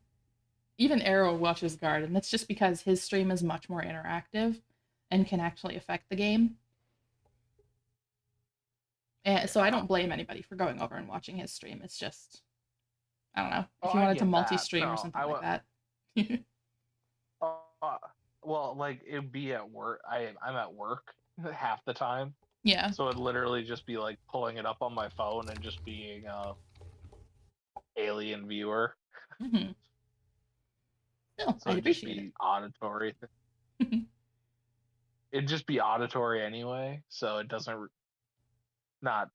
even Arrow watches Guard, and that's just because his stream is much more interactive and can actually affect the game. And so I Yeah. don't blame anybody for going over and watching his stream. It's just I don't know. Oh, If you I wanted to get that. multi-stream or No, something like that. uh, well, like it'd be at work. I'm at work half the time, Yeah. so it'd literally just be like pulling it up on my phone and just being a alien viewer. Mm-hmm. Still, So I'd it'd just appreciate be auditory. it. It'd just be auditory anyway, so it doesn't not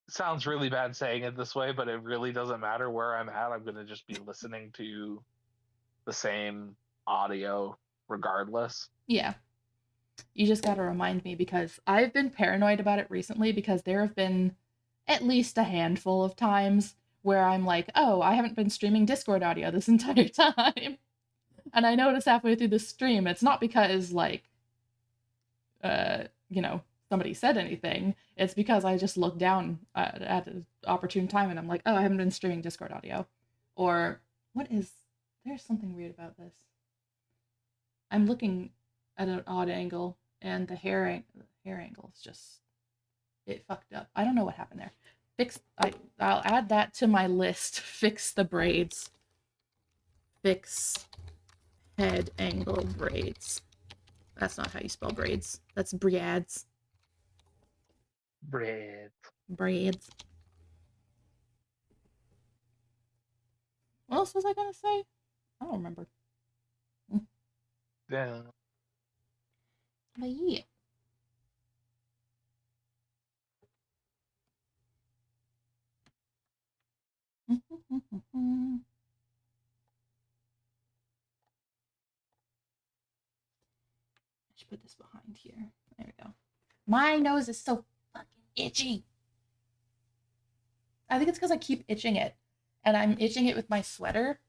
sounds really bad saying it this way, but it really doesn't matter where I'm at. I'm going to just be listening to the same audio regardless. Yeah. You just got to remind me because I've been paranoid about it recently because there have been at least a handful of times where I'm like, oh, I haven't been streaming Discord audio this entire time. And I notice halfway through the stream, it's not because, like, somebody said anything. It's because I just look down at an opportune time and I'm like, oh, I haven't been streaming Discord audio. Or, there's something weird about this. I'm looking at an odd angle and the hair angle is just it fucked up. I don't know what happened there. I'll add that to my list. Fix the braids. Fix head angle braids. That's not how you spell braids. That's braids. Bread. Braids. What else was I gonna say? I don't remember. Yeah. But yeah. I should put this behind here. There we go. My nose is so fucking itchy. I think it's because I keep itching it. And I'm itching it with my sweater.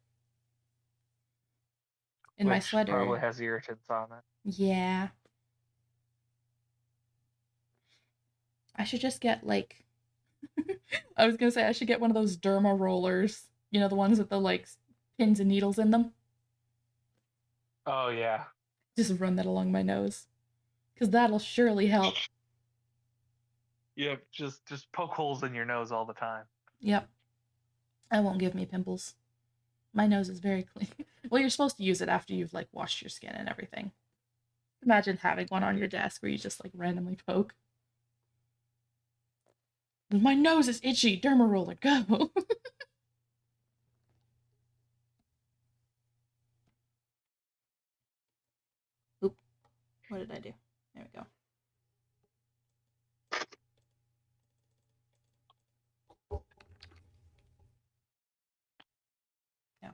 In my Which probably sweater. has irritants on it. Yeah. I should just get like I was gonna say I should get one of those derma rollers. You know, the ones with the like pins and needles in them. Oh yeah. Just run that along my nose. Cause that'll surely help. Yep. Just poke holes in your nose all the time. Yep. That won't give me pimples. My nose is very clean. Well, you're supposed to use it after you've like washed your skin and everything. Imagine having one on your desk where you just like randomly poke. My nose is itchy. Derma roller, go. Oop. What did I do? There we go. Yeah.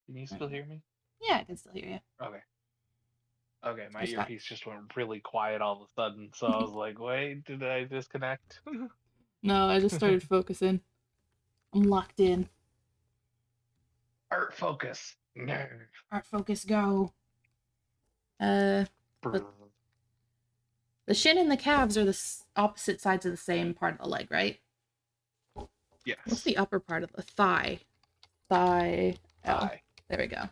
Can you still hear me? Yeah, I can still hear Okay. Okay, my you. Just got earpiece just went really quiet all of a sudden, so I was like, "Wait, did I disconnect?" No, I just started focusing. I'm locked in. Art focus. Art focus go. But the shin and the calves are the opposite sides of the same part of the leg, right? What's Yes. the upper part of the thigh? Thigh L. Hi. There we go.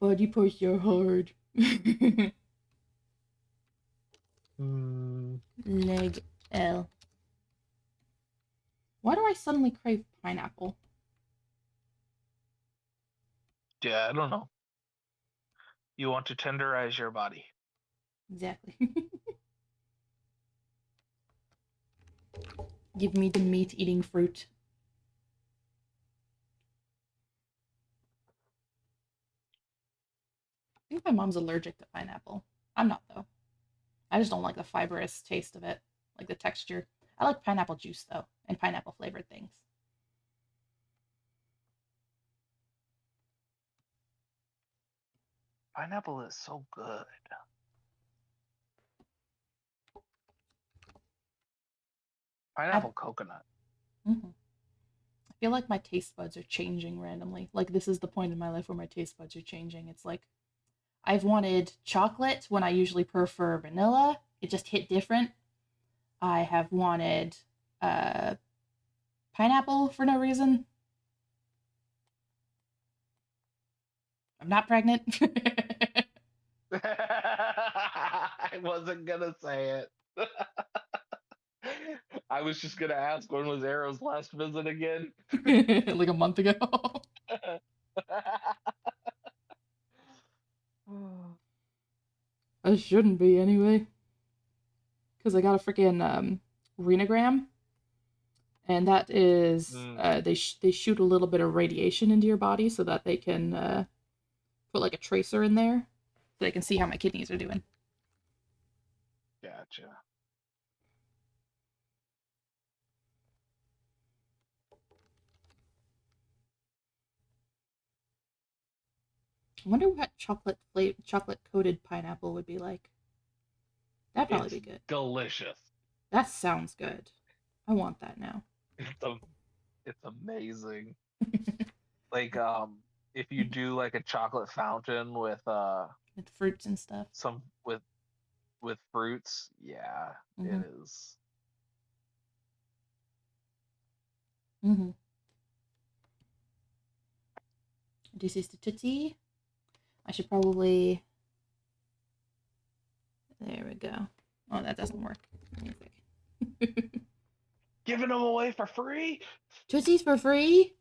Body posture hard. Leg L. Why do I suddenly crave pineapple? Yeah, I don't know. You want to tenderize your body. Exactly. Give me the meat eating fruit. I think my mom's allergic to pineapple. I'm not, though. I just don't like the fibrous taste of it, like the texture. I like pineapple juice, though, and pineapple flavored things. Pineapple is so good. I, Pineapple coconut. mhm. I feel like my taste buds are changing randomly. Like this is the point in my life where my taste buds are changing. It's like I've wanted chocolate when I usually prefer vanilla. It just hit different. I have wanted uh, pineapple for no reason. I'm not pregnant. I wasn't gonna say it. I was just gonna ask when was Arrow's last visit again. Like a month ago. I shouldn't be anyway. Because I got a freaking renogram, and that is Mm, they shoot a little bit of radiation into your body so that they can put like a tracer in there so they can see how my kidneys are doing. gotcha. I wonder what chocolate coated pineapple would be like. That'd probably It's be good. delicious. That sounds good. I want that now. It's a, it's amazing. Like if you do like a chocolate fountain With fruits and stuff. some with fruits, yeah, it Mm-hmm. is. Mm-hmm. This is the Tootsie. I should probably. There we go. Oh, that doesn't work. Giving them away for free? Tootsie's for free?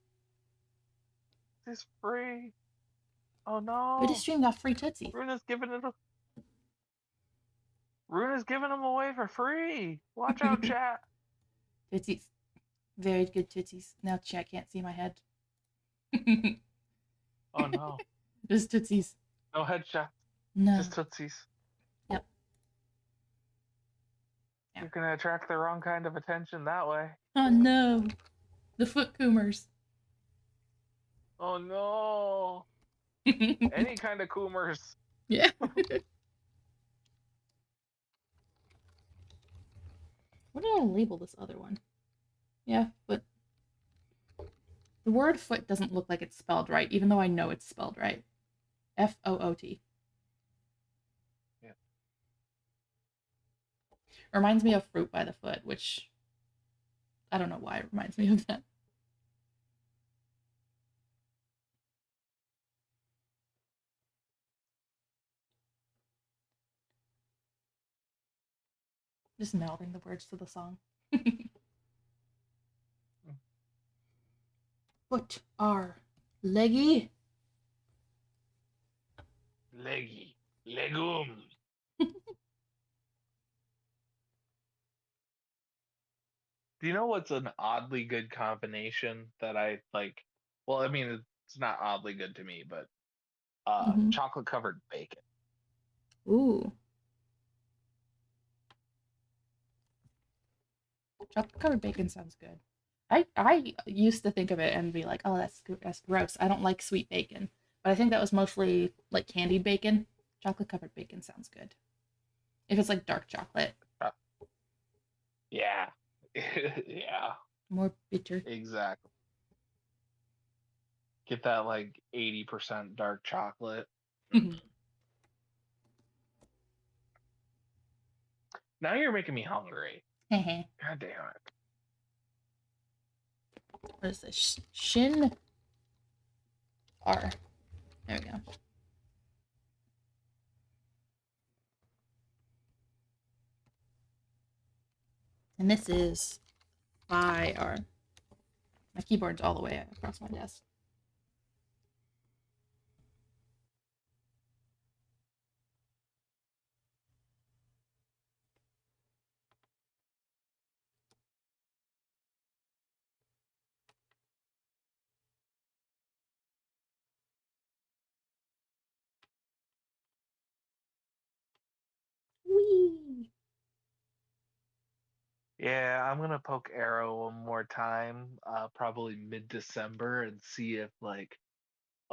It's free. Oh We just no. streamed off free Tootsies. Runa's giving it Runa's giving them away for free. Watch out, chat. Tootsies. Very good Tootsies. Now chat can't see my head. Oh no. Just Tootsies. No headshot. No. Just Tootsies. Yep. Yeah. You're gonna attract the wrong kind of attention that way. Oh no. The foot coomers. Oh no. Any kind of coomers. Yeah. What did I label this other one? Yeah, but the word foot doesn't look like it's spelled right, even though I know it's spelled right. Foot. Yeah. Reminds me of fruit by the foot, which I don't know why it reminds me of that. Just mouthing the words to the song. Foot are leggy. Leggy. Legume. Do you know what's an oddly good combination that I like? Well, I mean, it's not oddly good to me, but Mm-hmm. chocolate covered bacon. Ooh. Chocolate covered bacon sounds good. I used to think of it and be like, oh, that's gross. I don't like sweet bacon, but I think that was mostly like candied bacon. Chocolate covered bacon sounds good if it's like dark chocolate, Uh, yeah. Yeah, more bitter. exactly. Get that like 80% dark chocolate. Now you're making me hungry. What God damn it. is this? Shin R. There we go. And this is Phi R. My keyboard's all the way across my desk. Whee! Yeah, I'm gonna poke Arrow one more time, probably mid-December, and see if like,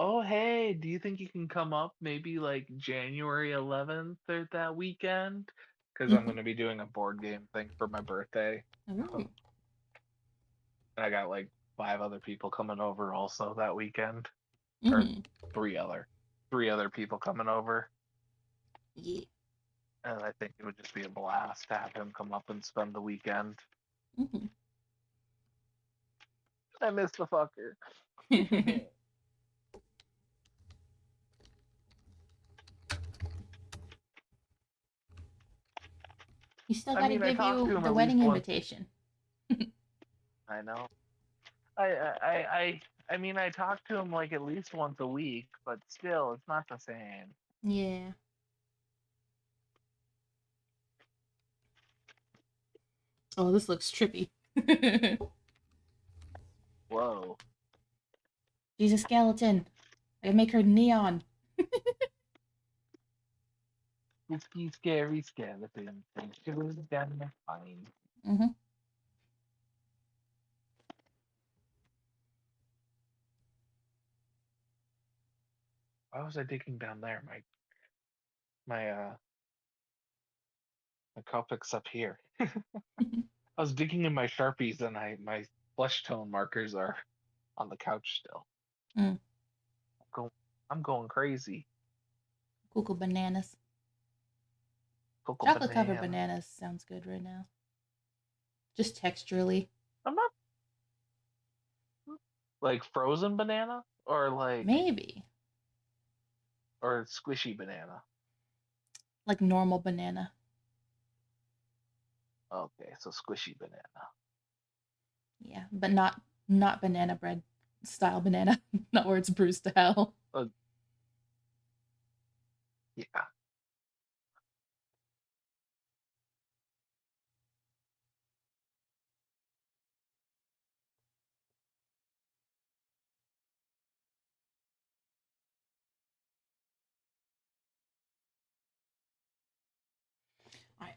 oh hey, do you think you can come up maybe like January 11th or that weekend? Because I'm Mm-hmm. gonna be doing a board game thing for my birthday. Ooh. And I got like 5 other people coming over also that weekend, or Mm-hmm. three other, 3 other people coming over, Yeah. and I think it would just be a blast to have him come up and spend the weekend. Mm-hmm. I miss the fucker. You still I got to mean, I give talk to you him the at least wedding once. invitation. I know. I mean, I talk to him like at least once a week, but still, it's not the same. Yeah. Oh, this looks trippy. Whoa. She's a skeleton. I can make her neon. Spooky, scary skeleton. Think it was damn fine. Mm-hmm. Why was I digging down there? My my Copics up here. I was digging in my Sharpies and my flesh tone markers are on the couch still. Mm. Go, I'm going crazy. Cocoa bananas. Cocoa Chocolate covered banana. bananas sounds good right now. Just texturally. I'm not like frozen banana Maybe. or squishy banana. Like normal banana. Okay, so squishy banana. Yeah, but not banana bread style banana. Not where it's bruised to hell. Uh, yeah.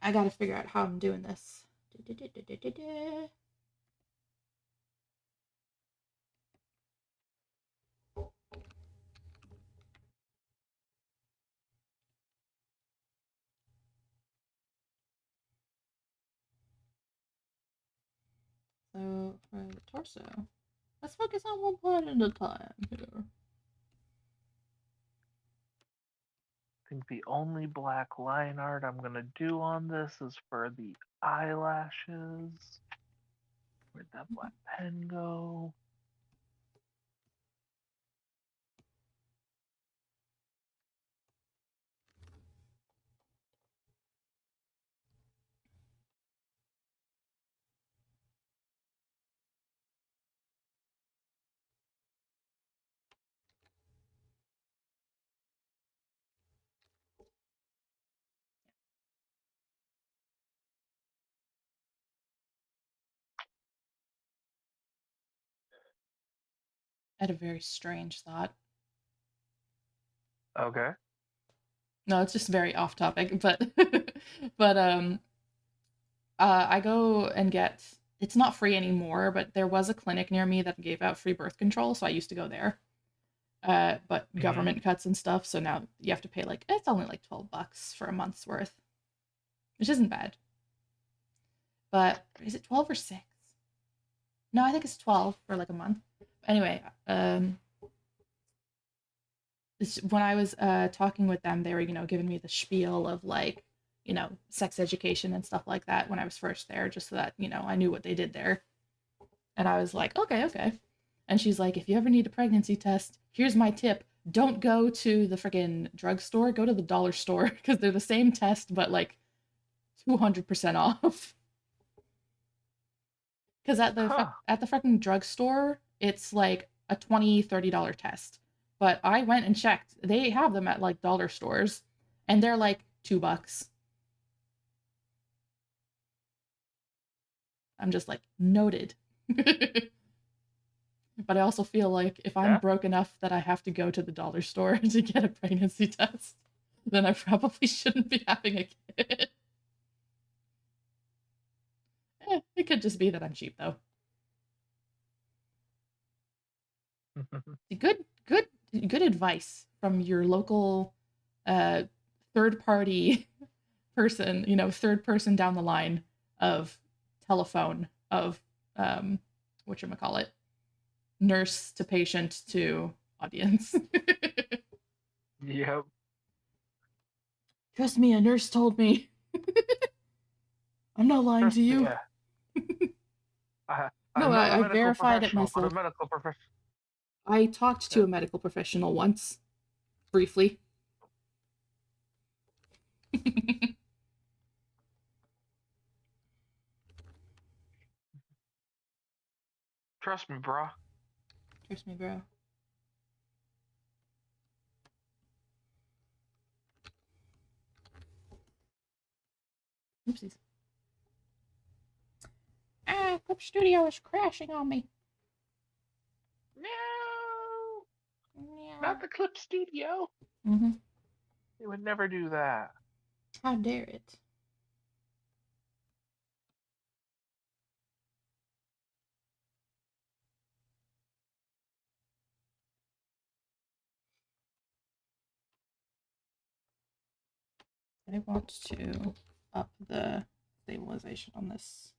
I gotta figure out how I'm doing this. Du-du-du-du-du-du. So for the torso, let's focus on one part at a time here. I think the only black line art I'm gonna do on this is for the eyelashes. Where'd that black pen go? I had a very strange thought. Okay. No, it's just very off topic, but but I go and get it's not free anymore, but there was a clinic near me that gave out free birth control, so I used to go there. But Mm-hmm. government cuts and stuff, so now you have to pay like it's only like $12 for a month's worth, which isn't bad. But is it 12 or 6? No, I think it's 12 for like a month. Anyway, when I was talking with them, they were, giving me the spiel of like, sex education and stuff like that when I was first there, just so that, I knew what they did there. And I was like, okay, okay. And she's like, if you ever need a pregnancy test, here's my tip. Don't go to the freaking drugstore, go to the dollar store because they're the same test, but like 200% off. Because Huh. at the freaking drugstore, it's like a $20-$30 test. But I went and checked. They have them at like dollar stores, and they're like $2. I'm just like noted. But I also feel like if I'm Yeah. broke enough that I have to go to the dollar store to get a pregnancy test, then I probably shouldn't be having a kid. It could just be that I'm cheap though. Good, good good advice from your local uh, third party person, third person down the line of telephone of whatchamacallit, nurse to patient to audience. Yep. Trust me, a nurse told me. I'm not lying Trust to me. you. Yeah. No, I'm not a I medical verified it professional, but a myself. medical professional. I talked to Yeah. a medical professional once, briefly. Trust me, bro. Trust me, bro. Oopsies. Ah, Clip Studio is crashing on me. No, Yeah. not the Clip Studio. Mm-hmm. They would never do that. How dare it? I want to up the stabilization on this.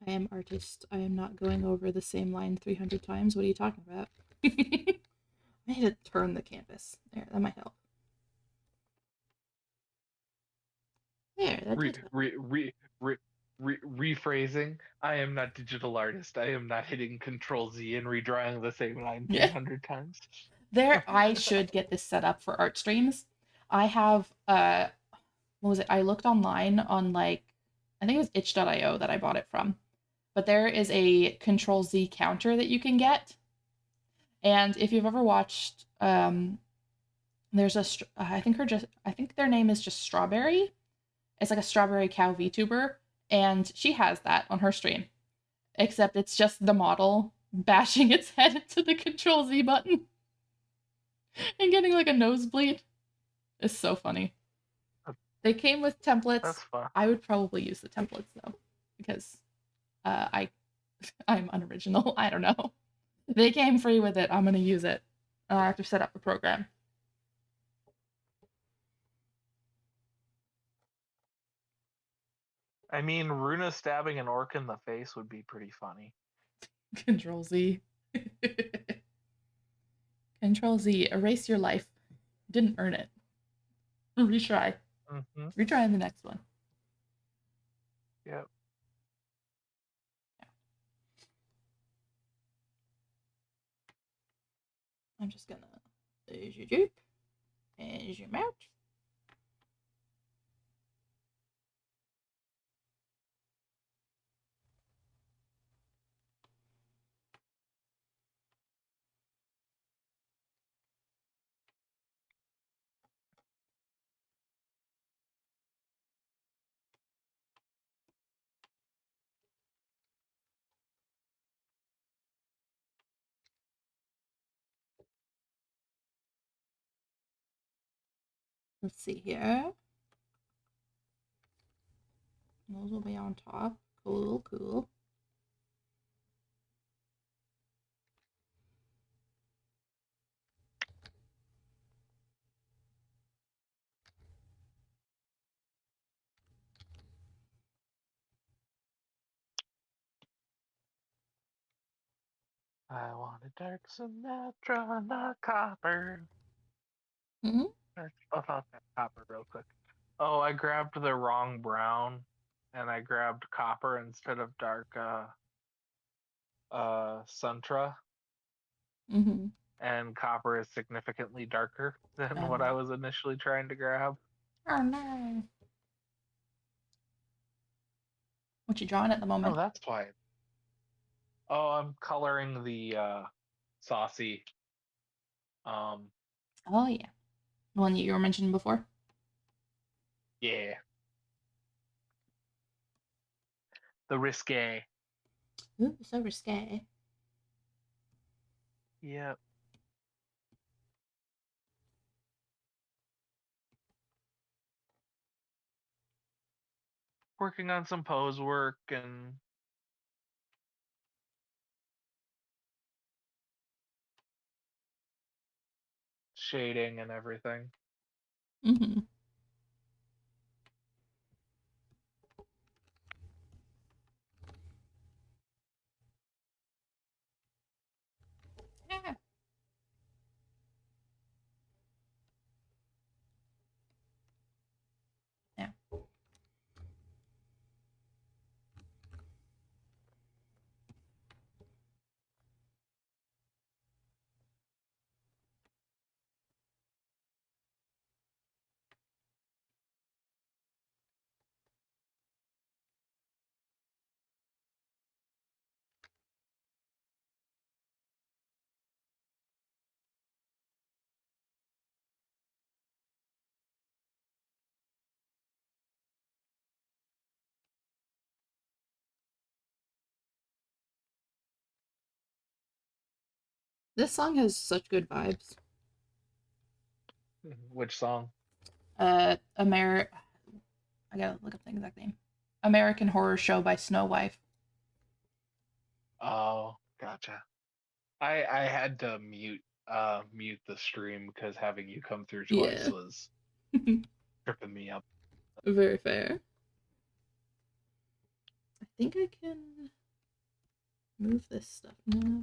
I am artist. I am not going over the same line 300 times. What are you talking about? I need to turn the canvas. There, that might help. There, that Re, did help. re, re, re, rephrasing. I am not digital artist. I am not hitting Control Z and redrawing the same line Yeah. 300 times. There, I should get this set up for art streams. I have, what was it? I looked online on like, I think it was itch.io that I bought it from. But there is a Control Z counter that you can get. And if you've ever watched, there's a, I think their name is just Strawberry. It's like a strawberry cow VTuber, and she has that on her stream. Except it's just the model bashing its head into the Control Z button and getting like a nosebleed. It's so funny. They came with templates. That's fun. I would probably use the templates though, because I I'm unoriginal. I don't know. They came free with it. I'm gonna use it. I have to set up a program. I mean, Runa stabbing an orc in the face would be pretty funny. Control Z. Control Z. Erase your life. Didn't earn it. Retry. Mm-hmm. Retry in the next one. Yep. I'm just gonna zoom and zoom out. Let's see here. Those will be on top. Cool, cool. I want a dark Symmetra, not copper. Mm-hmm. I'll talk that copper real quick. Oh, I grabbed the wrong brown, and I grabbed copper instead of dark Suntra, Mm-hmm. and copper is significantly darker than Oh what no. I was initially trying to grab. Oh no. What you drawing at the Oh, moment? that's why. Oh, I'm coloring the saucy. Um, Oh yeah. The one that you were mentioning before? Yeah. The risque. Ooh, so risque. Yep. Working on some pose work and shading and everything. Mm-hmm. Yeah. Yeah. This song has such good vibes. Which song? I gotta look up the exact name. American Horror Show by Snow Wife. Oh, gotcha. I had to mute the stream because having you come through twice Yeah. was tripping me up. Very fair. I think I can move this stuff now.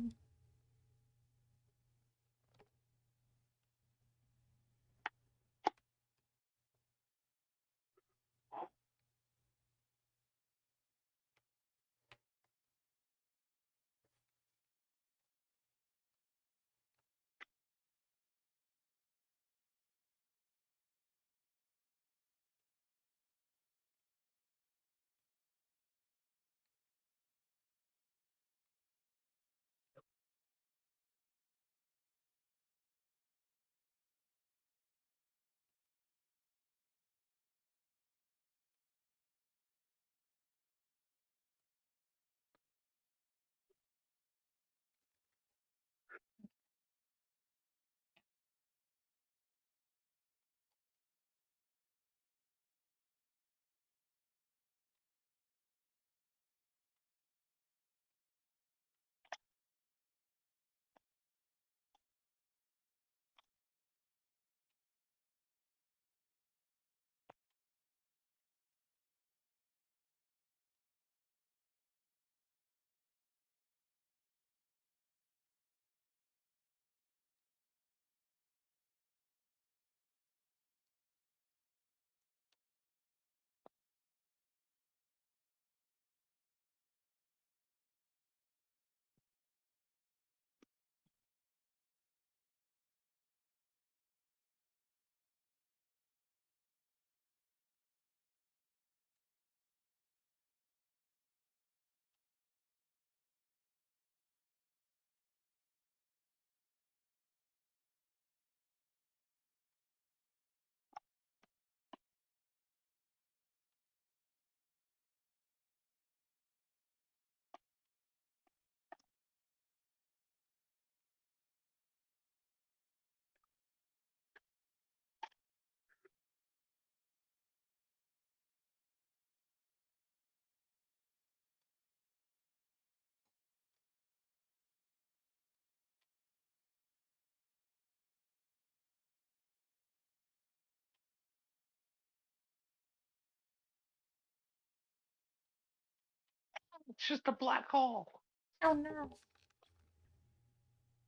It's just a black hole. Oh no.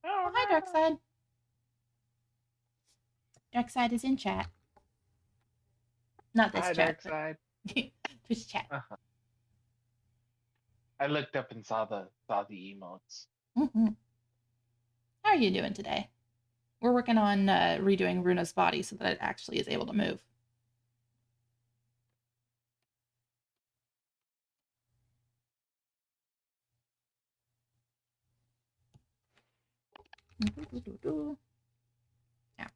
Oh Oh, hi, no. Darkside. Darkside is in chat. Not this Hi, chat, Dark but Side. Twitch chat. Uh-huh. I looked up and saw the emotes. Mm-hmm. How are you doing today? We're working on redoing Runa's body so that it actually is able to move. Yeah.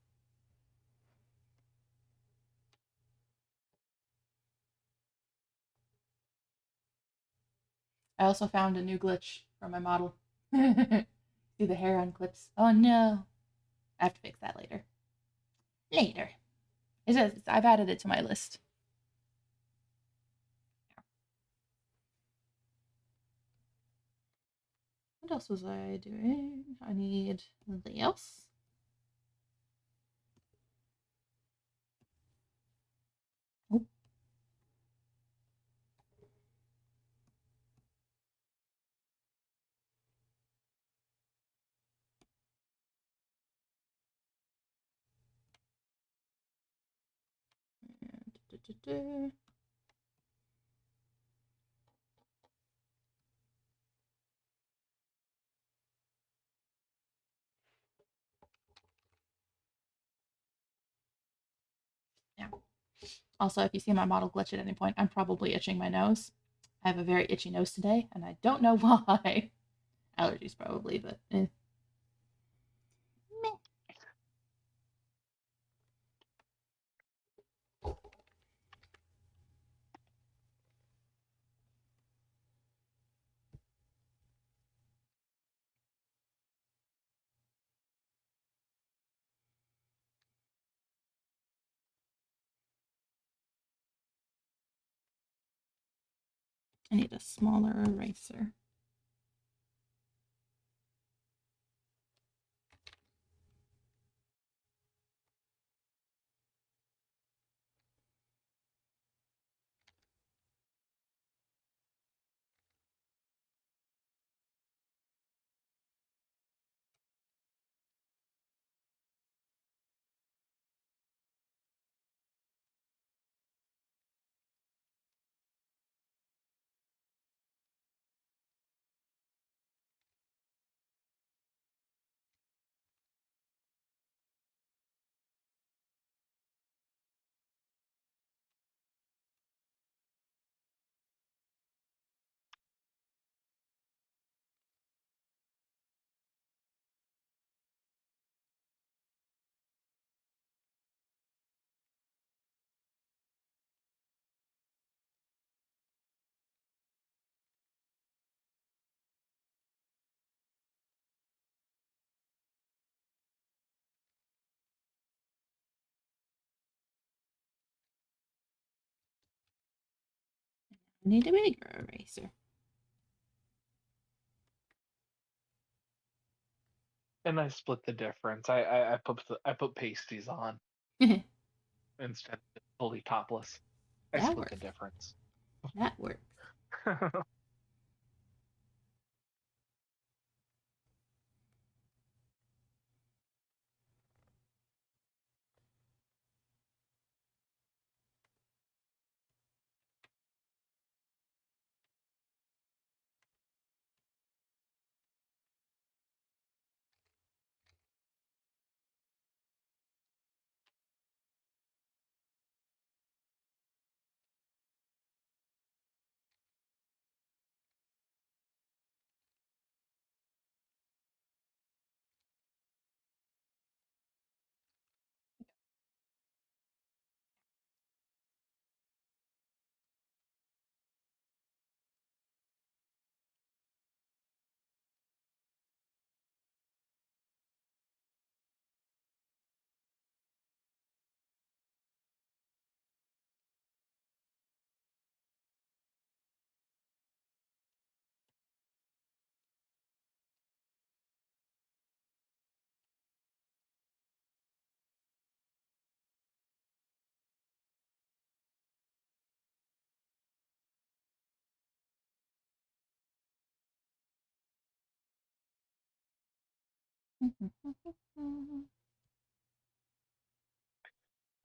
I also found a new glitch for my model. See the hair on clips. Oh no. I have to fix that later. Later. I've added it to my list. What else was I doing? I need something else. Oh. Yeah. Also, if you see my model glitch at any point, I'm probably itching my nose. I have a very itchy nose today, and I don't know why. Allergies, probably, but eh. Meh. I need a smaller eraser. I need a bigger eraser. And I split the difference. I put pasties on instead of fully topless. I That split the works. difference. That works.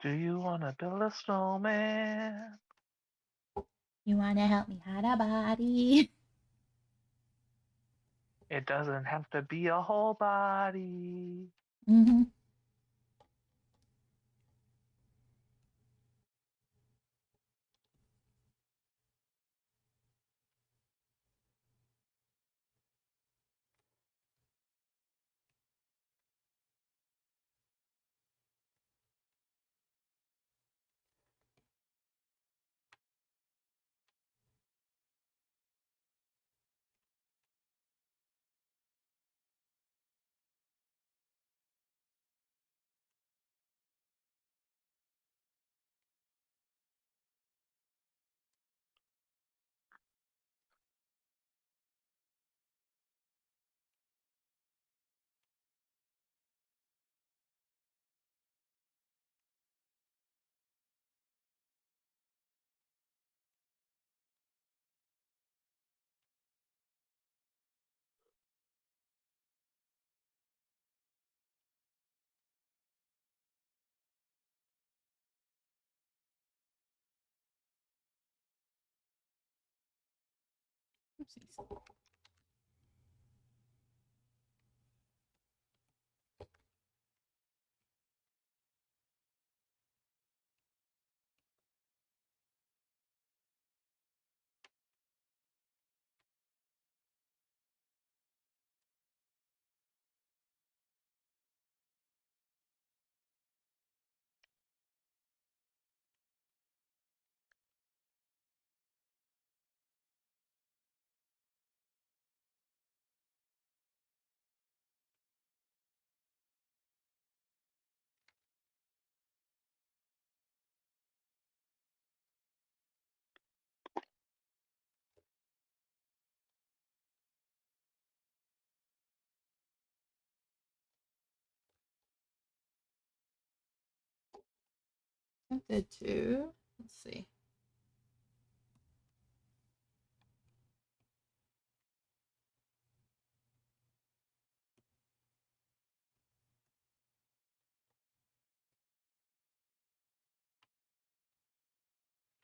Do you want to build a snowman? You wanna help me hide a body? It doesn't have to be a whole body. Mm-hmm. Oopsies. Tempted to. Let's see.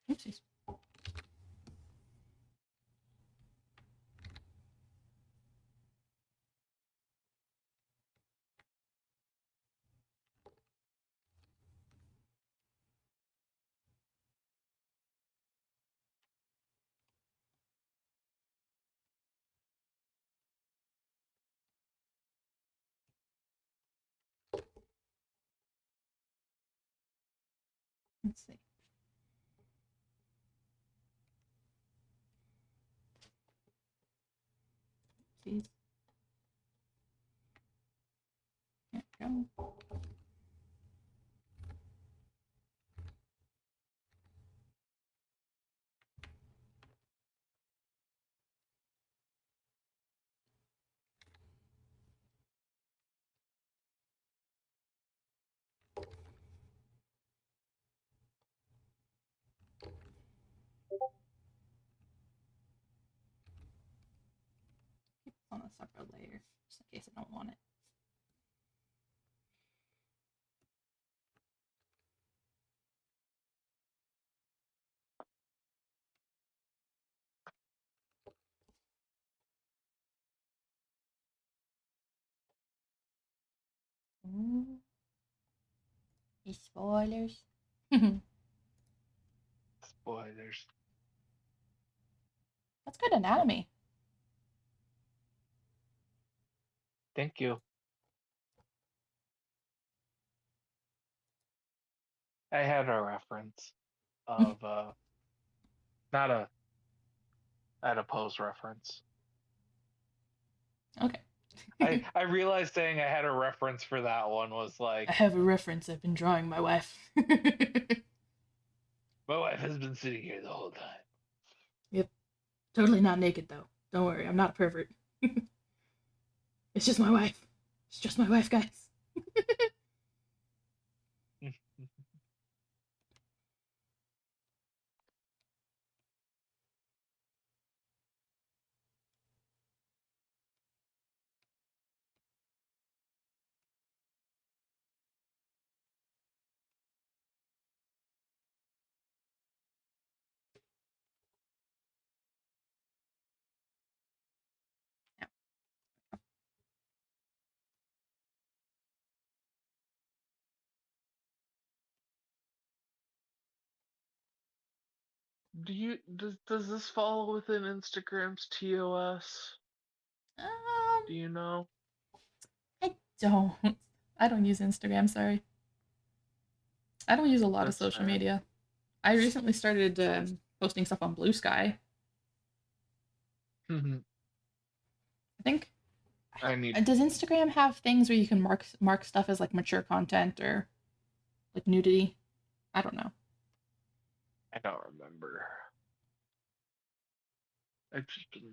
Oopsies. Let's see. Oopsies. There we go. Keep this on a separate layer, just in case I don't want it. Ooh. Spoilers. Spoilers. That's good anatomy. Thank you. I had a reference of not a I had a pose reference. Okay. I realized saying I had a reference for that one was I like have a reference. I've been drawing my wife. my wife has been sitting here the whole time. Yep. Totally not naked though. Don't worry, I'm not a pervert. It's just my wife. It's just my wife, guys. Does this fall within Instagram's TOS? Do you know? I don't. I don't use Instagram. Sorry, I don't use a lot of That's social fair. media. I recently started posting stuff on Blue Sky. I think. I need Does Instagram have things where you can mark stuff as like mature content or like nudity? I don't know. I don't remember. I've just been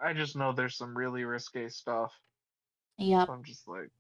I just know there's some really risque stuff. Yep. So I'm just like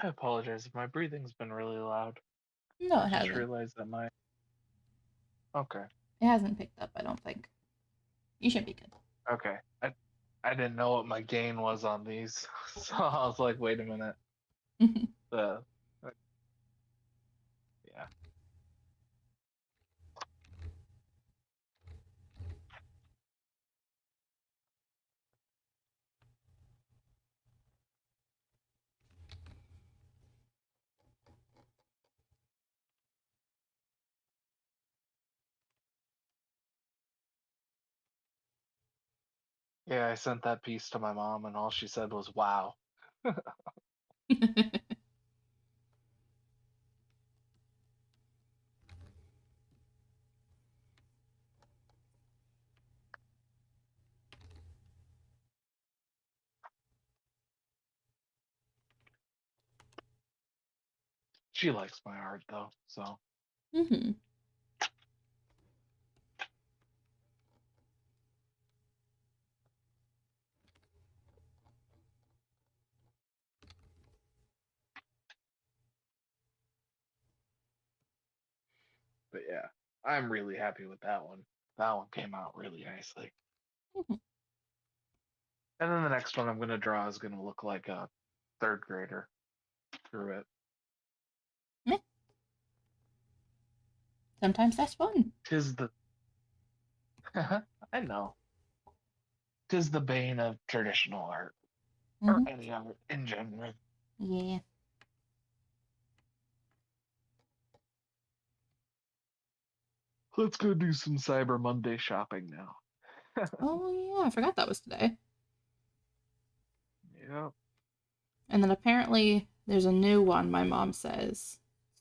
I apologize if my breathing's been really loud. No, I it just hasn't. realized that my. Okay. It hasn't picked up, I don't think. You should be good. Okay. I didn't know what my gain was on these, so I was like, wait a minute. The yeah. Yeah, I sent that piece to my mom, and all she said was, "Wow." She likes my art though, so. hmm But yeah, I'm really happy with that one. That one came out really nicely. And then the next one I'm gonna draw is gonna look like a third grader through it. Sometimes that's fun. Tis the I know. Tis the bane of traditional art or hmm any art in general. Yeah. Let's go do some Cyber Monday shopping now. Oh, yeah, I forgot that was today. Yep. And then apparently there's a new one, my mom says.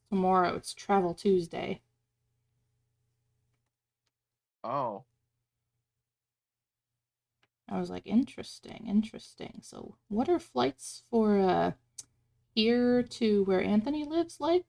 Tomorrow it's Travel Tuesday. Oh, I was like, interesting, interesting. So, what are flights for here to where Anthony lives like?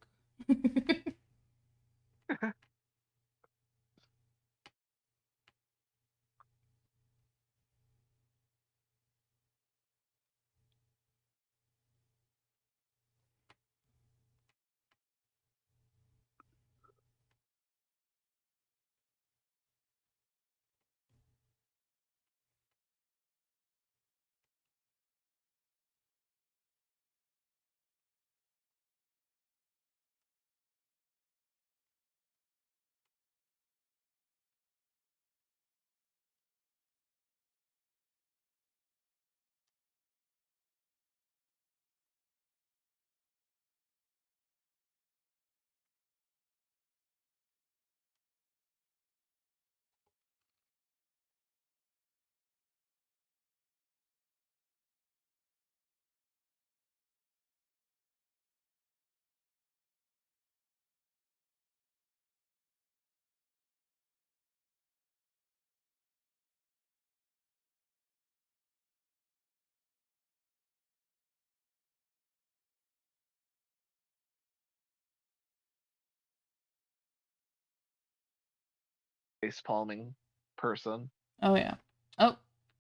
face palming person. Oh, yeah. Oh,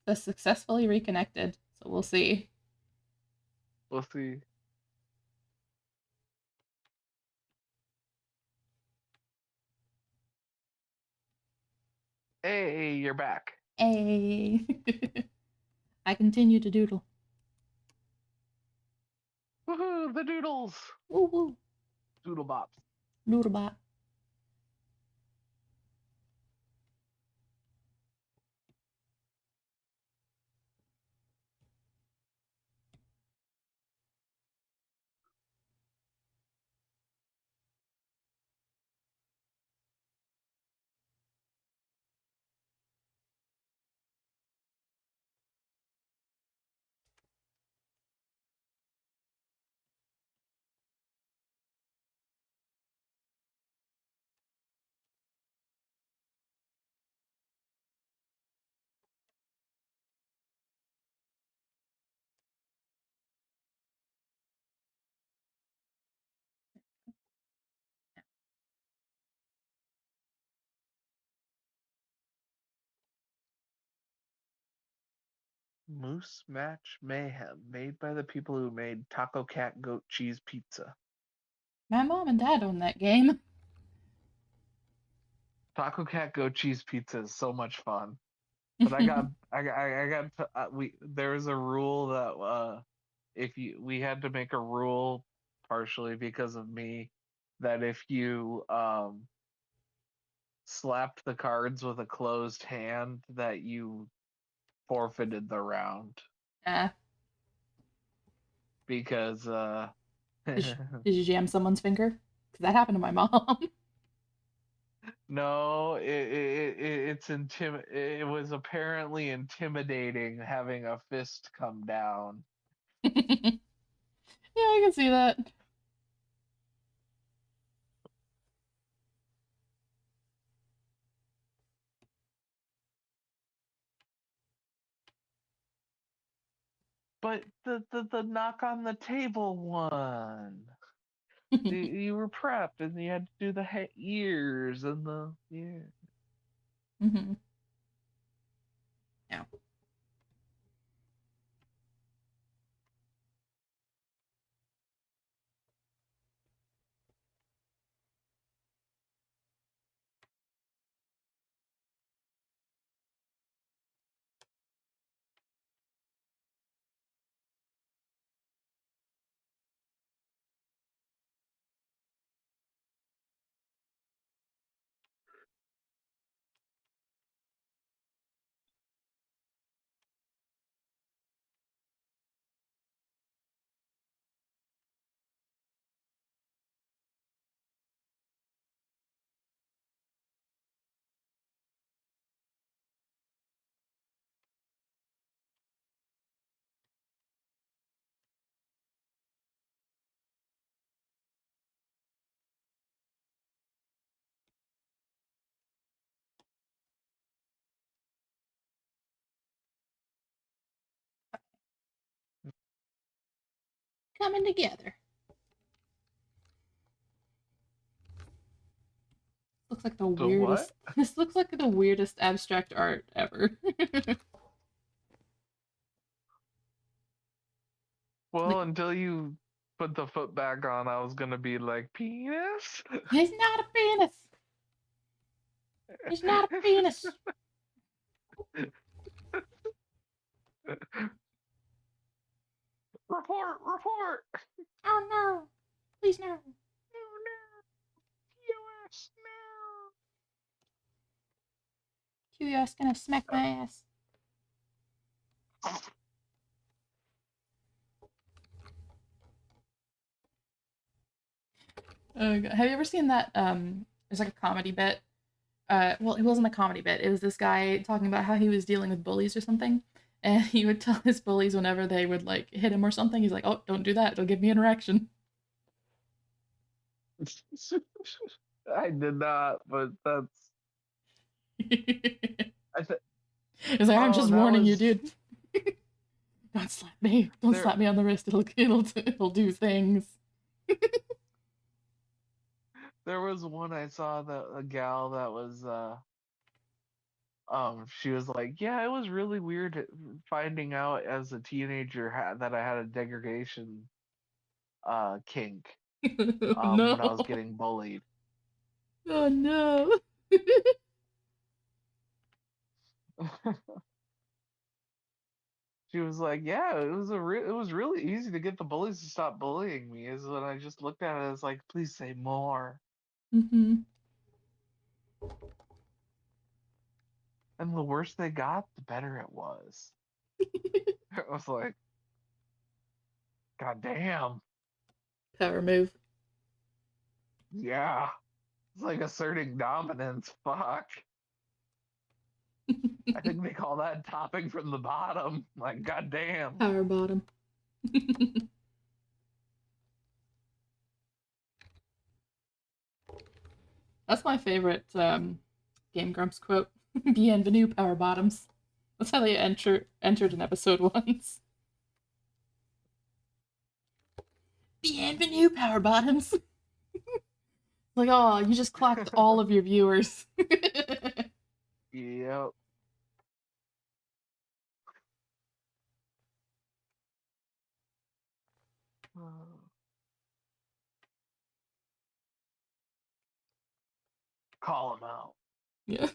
the successfully reconnected. So, we'll see. We'll see. Hey, you're back. Hey. I continue to doodle. Woohoo, the doodles. Woo woo. Doodle bops. Doodlebot. Moose Match Mayhem, made by the people who made Taco Cat Goat Cheese Pizza. My mom and dad own that game. Taco Cat Goat Cheese Pizza is so much fun. But we there was a rule that if you we had to make a rule partially because of me that if you slapped the cards with a closed hand that you forfeited the round Ah, because did you jam someone's finger? Because that happened to my mom. no, it was apparently intimidating having a fist come down. Yeah, I can see that. But the knock on the table one. You were prepped and you had to do the ears and the yeah. Mm-hmm. Yeah. Coming together. Looks like the So what? weirdest. This looks like the weirdest abstract art ever. Well, Like, until you put the foot back on, I was gonna be like penis. he's not a penis. He's not a penis. Report, report. Oh no! Please no. No, no, POS, QES gonna smack my ass. Oh god. Have you ever seen that? There's like a comedy bit. Well, it wasn't a comedy bit. It was this guy talking about how he was dealing with bullies or something, and he would tell his bullies whenever they would like hit him or something. He's like, "Oh, don't do that. It'll give me an erection." no. I did not, but that's He's I think. like, "I'm Oh, just that warning you, was dude. Don't slap me. Don't there. slap me on the wrist. It'll do things." There was one I saw that a gal that was she was like, yeah, it was really weird finding out as a teenager that I had a degradation kink when I No. was getting bullied. Oh no. She was like, yeah, it was really easy to get the bullies to stop bullying me. Is when I just looked at it as like, please say more. Mm-hmm. And the worse they got, the better it was. I was like, God damn, Power move. yeah. It's like asserting dominance. Fuck. I think they call that topping from the bottom. Like, goddamn. Power bottom. That's my favorite Game Grumps quote. Bienvenue, power bottoms. That's how they entered an episode once. Bienvenue, power bottoms. Like, oh, you just clocked all of your viewers. Yep. Call him out. Yeah.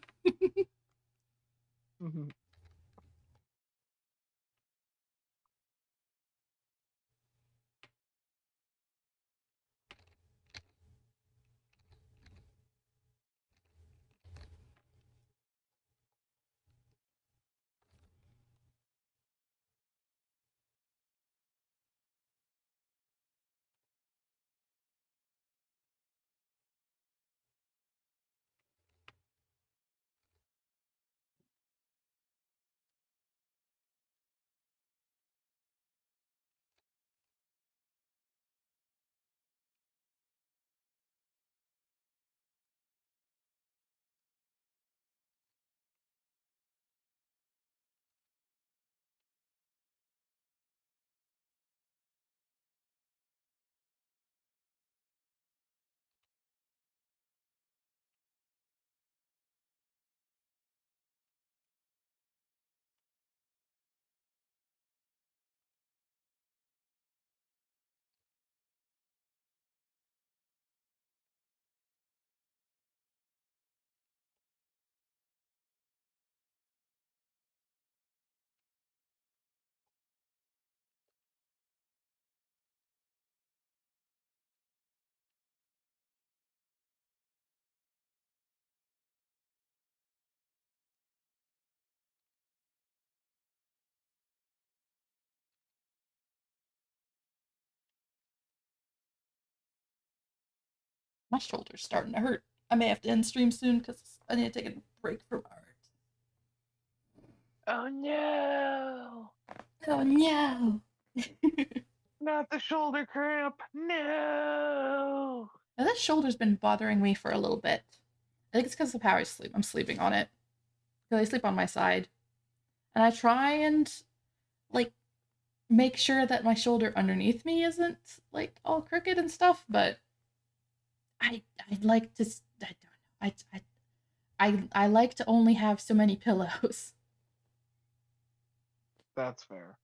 My shoulder's starting to hurt. I may have to end stream soon because I need to take a break from art. Oh no! Oh no! Not the shoulder cramp! No! Now this shoulder's been bothering me for a little bit. I think it's because of how I sleep. I'm sleeping on it. Because I sleep on my side. And I try and, like, make sure that my shoulder underneath me isn't, like, all crooked and stuff, but I'd like to, I don't know. I like to only have so many pillows. That's fair.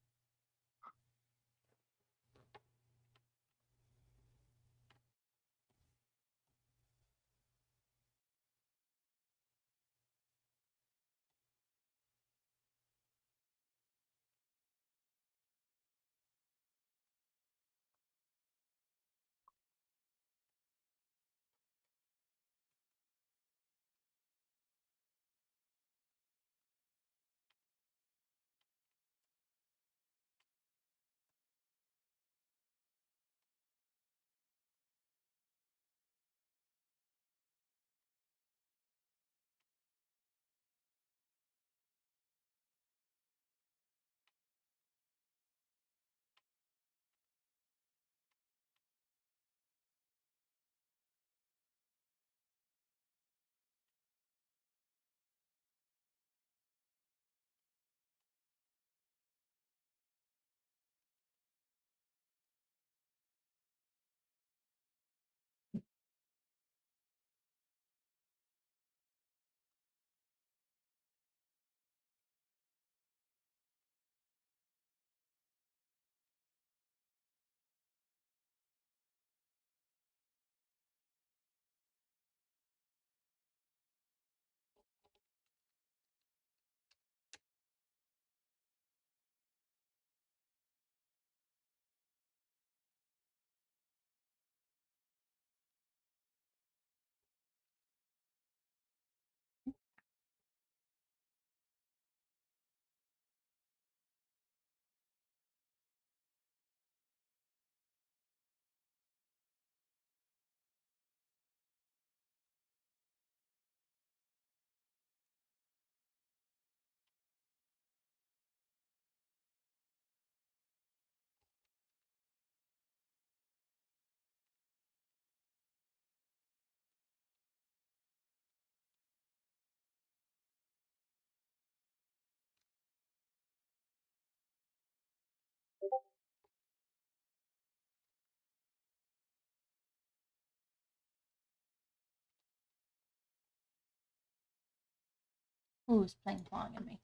Who's playing pong at me?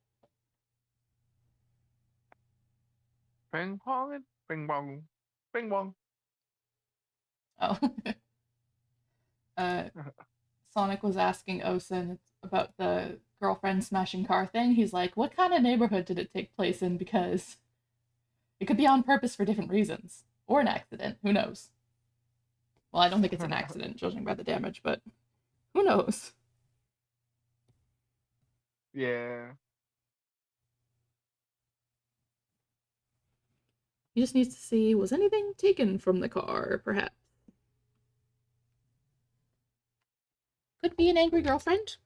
Ping pong, bing bong, bing bong. Oh. uh, Sonic was asking Osen about the girlfriend smashing car thing. He's like, what kind of neighborhood did it take place in? Because it could be on purpose for different reasons. Or an accident. Who knows? Well, I don't think it's an accident, judging by the damage, but who knows? Yeah. He just needs to see, was anything taken from the car, perhaps? Could be an angry girlfriend.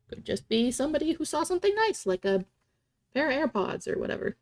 Could just be somebody who saw something nice, like a pair of AirPods or whatever.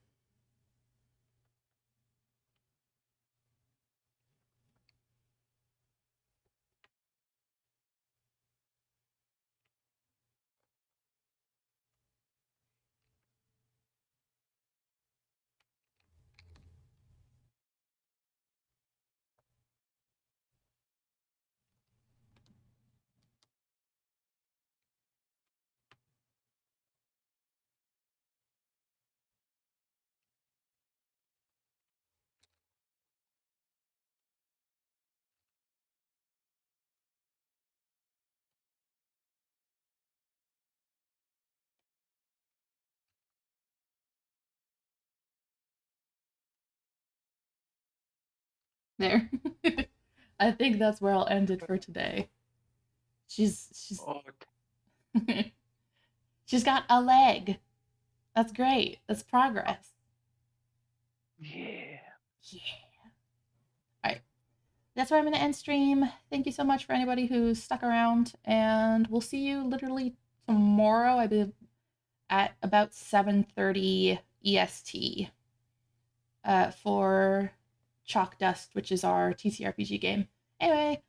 There. I think that's where I'll end it for today. She's Oh, she's got a leg. That's great. That's progress. yeah. Yeah. All right. That's where I'm going to end stream. Thank you so much for anybody who's stuck around, and we'll see you literally tomorrow. I believe at about 7:30 EST for Chalk Dust, which is our TCRPG game. Anyway,